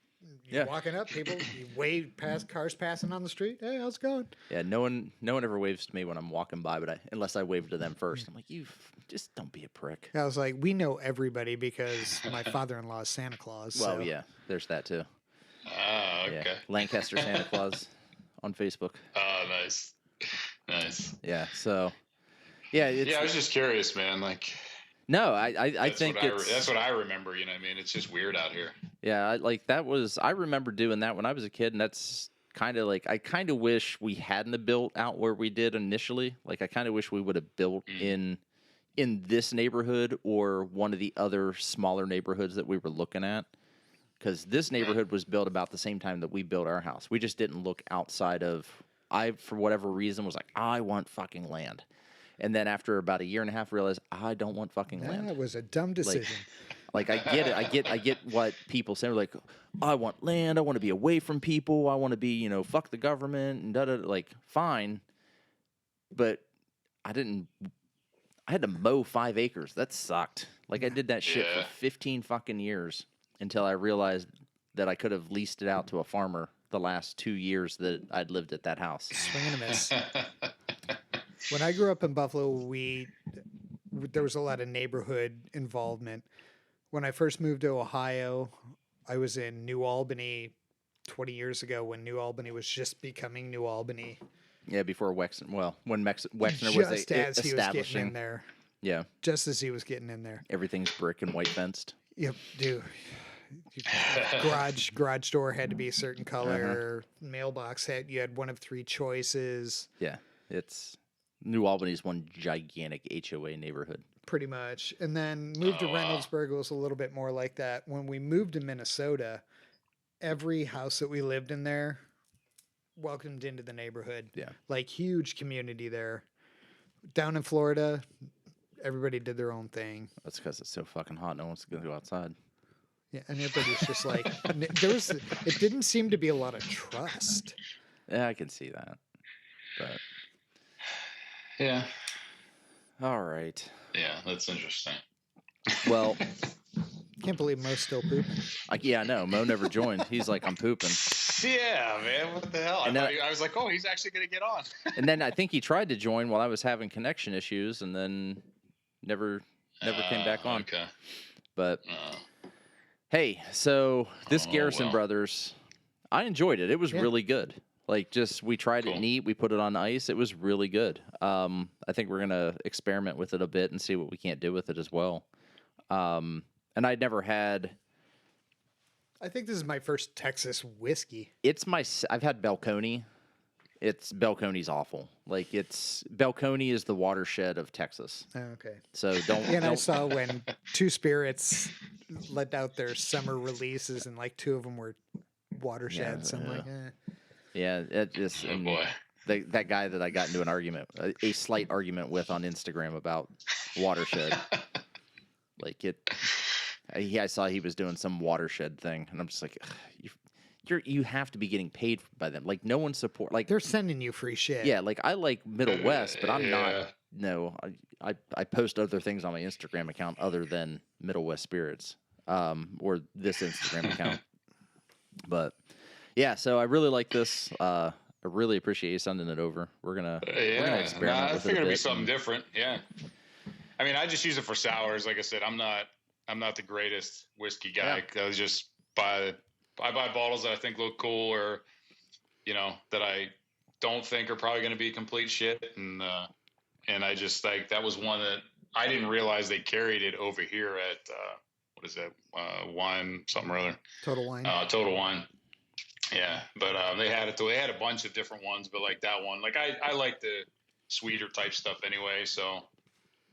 you're walking up, people, you wave past cars passing on the street. Hey, how's it going? Yeah. No one ever waves to me when I'm walking by, unless I wave to them first. I'm like, you just don't be a prick. I was like, we know everybody because my father-in-law is Santa Claus. Well, yeah, there's that too. Oh, okay. Yeah. Lancaster Santa Claus on Facebook. Oh, nice. Yeah. So, yeah. I was just curious, man. Like, no, I think that's what I remember. You know what I mean? It's just weird out here. Yeah. I remember doing that when I was a kid, and that's kind of like, I kind of wish we hadn't have built out where we did initially. Like, I kind of wish we would have built in this neighborhood or one of the other smaller neighborhoods that we were looking at. Because this neighborhood was built about the same time that we built our house. We just didn't look outside of, for whatever reason, was like, I want fucking land. And then after about 1.5 years, realized I don't want fucking land. That was a dumb decision. Like I get it. I get what people say. Like, I want land. I want to be away from people. I want to be, fuck the government and da-da. Like, fine. But I had to mow 5 acres. That sucked. Like, I did that shit for 15 fucking years until I realized that I could have leased it out to a farmer the last 2 years that I'd lived at that house. Swing and a miss. When I grew up in Buffalo, there was a lot of neighborhood involvement. When I first moved to Ohio, I was in New Albany 20 years ago when New Albany was just becoming New Albany. Yeah, before Wexner. Well, when Wexner was Just as he was establishing. getting in there. Yeah. Just as he was getting in there. Everything's brick and white fenced. Yep, dude. Garage door had to be a certain color. Mailbox you had one of 3 choices. Yeah, New Albany's one gigantic HOA neighborhood. Pretty much. And then moved to Reynoldsburg, it was a little bit more like that. When we moved to Minnesota, every house that we lived in there welcomed into the neighborhood. Yeah. Like huge community there. Down in Florida, everybody did their own thing. That's because it's so fucking hot. No one's going to go outside. Yeah, and everybody's just like, it didn't seem to be a lot of trust. Yeah, I can see that. But Yeah. all right. Yeah, that's interesting. Well, Can't believe Mo's still pooping. yeah, I know. Mo never joined. He's like, I'm pooping. Yeah, man. What the hell? And I was like, oh, he's actually going to get on. And then I think he tried to join while I was having connection issues, and then never came back on. Okay. But hey, so this Garrison well. Brothers, I enjoyed it. It was Yeah. really good. Like, we tried Cool. it neat. We put it on ice. It was really good. I think we're gonna experiment with it a bit and see what we can't do with it as well. And I'd never had. I think this is my first Texas whiskey. I've had Belconi. Belconi's awful. Like, Belconi is the watershed of Texas. Oh, okay. So don't. And I don't saw when Two Spirits let out their summer releases, and like 2 of them were watersheds. Yeah, I'm like, yeah, it just. Oh, and boy. that guy that I got into an argument, a slight argument with on Instagram about watershed. Like I saw he was doing some watershed thing, and I'm just like, you have to be getting paid by them. Like, no one support. Like, they're sending you free shit. yeah, like I like Middle West, but I'm Yeah. not. No, I post other things on my Instagram account other than Middle West Spirits, or this Instagram account. But yeah, so I really like this. I really appreciate you sending it over. We're gonna experiment I with figured it a it'd be bit. something different. Yeah. I mean, I just use it for sours. Like I said, I'm not the greatest whiskey guy. I just I buy bottles that I think look cool, or that I don't think are probably going to be complete shit, and I just like that was one that I didn't realize they carried it over here at what is that wine something or other. Total Wine. Total Wine. Yeah, but they had it. They had a bunch of different ones, but like that one, like I like the sweeter type stuff anyway. So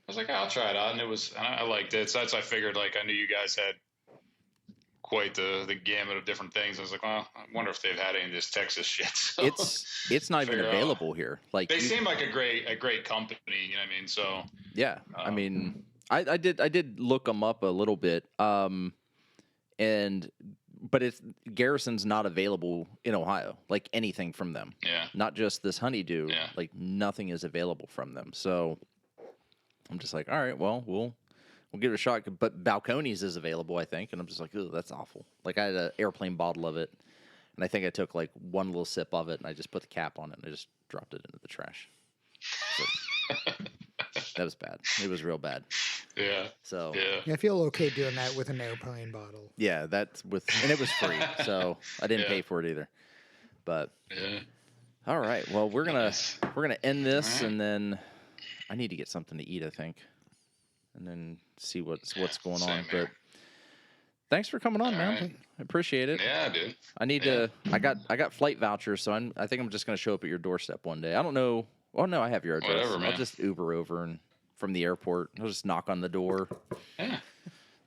I was like, I'll try it out, and I liked it. So that's I figured like I knew you guys had quite the gamut of different things. I was like, well, I wonder if they've had any of this Texas shit. So It's not even figure out. available here. Like, they seem like a great company. You know what I mean? So yeah, I mean, I did look them up a little bit, but Garrison's not available in Ohio. Like, anything from them. yeah, Not just this Honey Dew. Yeah. Like, nothing is available from them. So I'm just like, all right, well, we'll give it a shot. But Balcones is available, I think, and I'm just like, oh, that's awful. Like, I had an airplane bottle of it, and I think I took like one little sip of it, and I just put the cap on it, and I just dropped it into the trash. So, that was bad. It was real bad. yeah, So Yeah, I feel okay doing that with an airplane bottle. yeah, and it was free, so I didn't Yeah. pay for it either. But yeah. all right, well, we're gonna end this, All right. and then I need to get something to eat, I think, and then see what's going on. same here. But thanks for coming on, All man. right. I appreciate it. Yeah, dude. I need to. I got flight vouchers, so I think I'm just gonna show up at your doorstep one day. I don't know. Oh no, I have your address. Whatever, man. I'll just Uber over and from the airport. I'll just knock on the door. Yeah.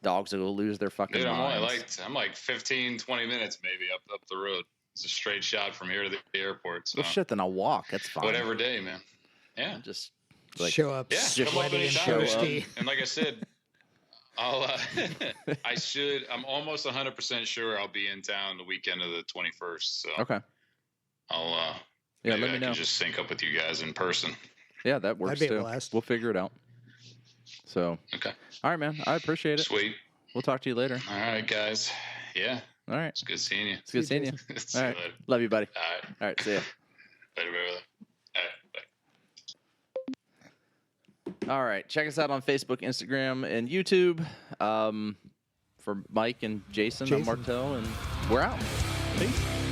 Dogs will lose their fucking Dude, minds. I'm like 15, 20 minutes maybe up the road. It's a straight shot from here to the airport. So Well, shit, then I'll walk. That's fine. whatever day, man. Yeah. I'll just like Show up Yeah, Just come up sweaty and anytime, man. toasty. And like I said, I'm almost 100% sure I'll be in town the weekend of the 21st. So okay. I'll Yeah, maybe let I me know. can just sync up with you guys in person. Yeah, that works That'd be a too. blast. We'll figure it out. So, Okay. all right, man. I appreciate it. Sweet. We'll talk to you later. All right, guys. Yeah. All right. It's good seeing you. It's good seeing you. See All you right. later. Love you, buddy. All right. All right. See ya. Later, brother. All right. Bye. All right. Check us out on Facebook, Instagram, and YouTube. For Mike and Jason, I'm Jason. Martelle, and we're out. Peace.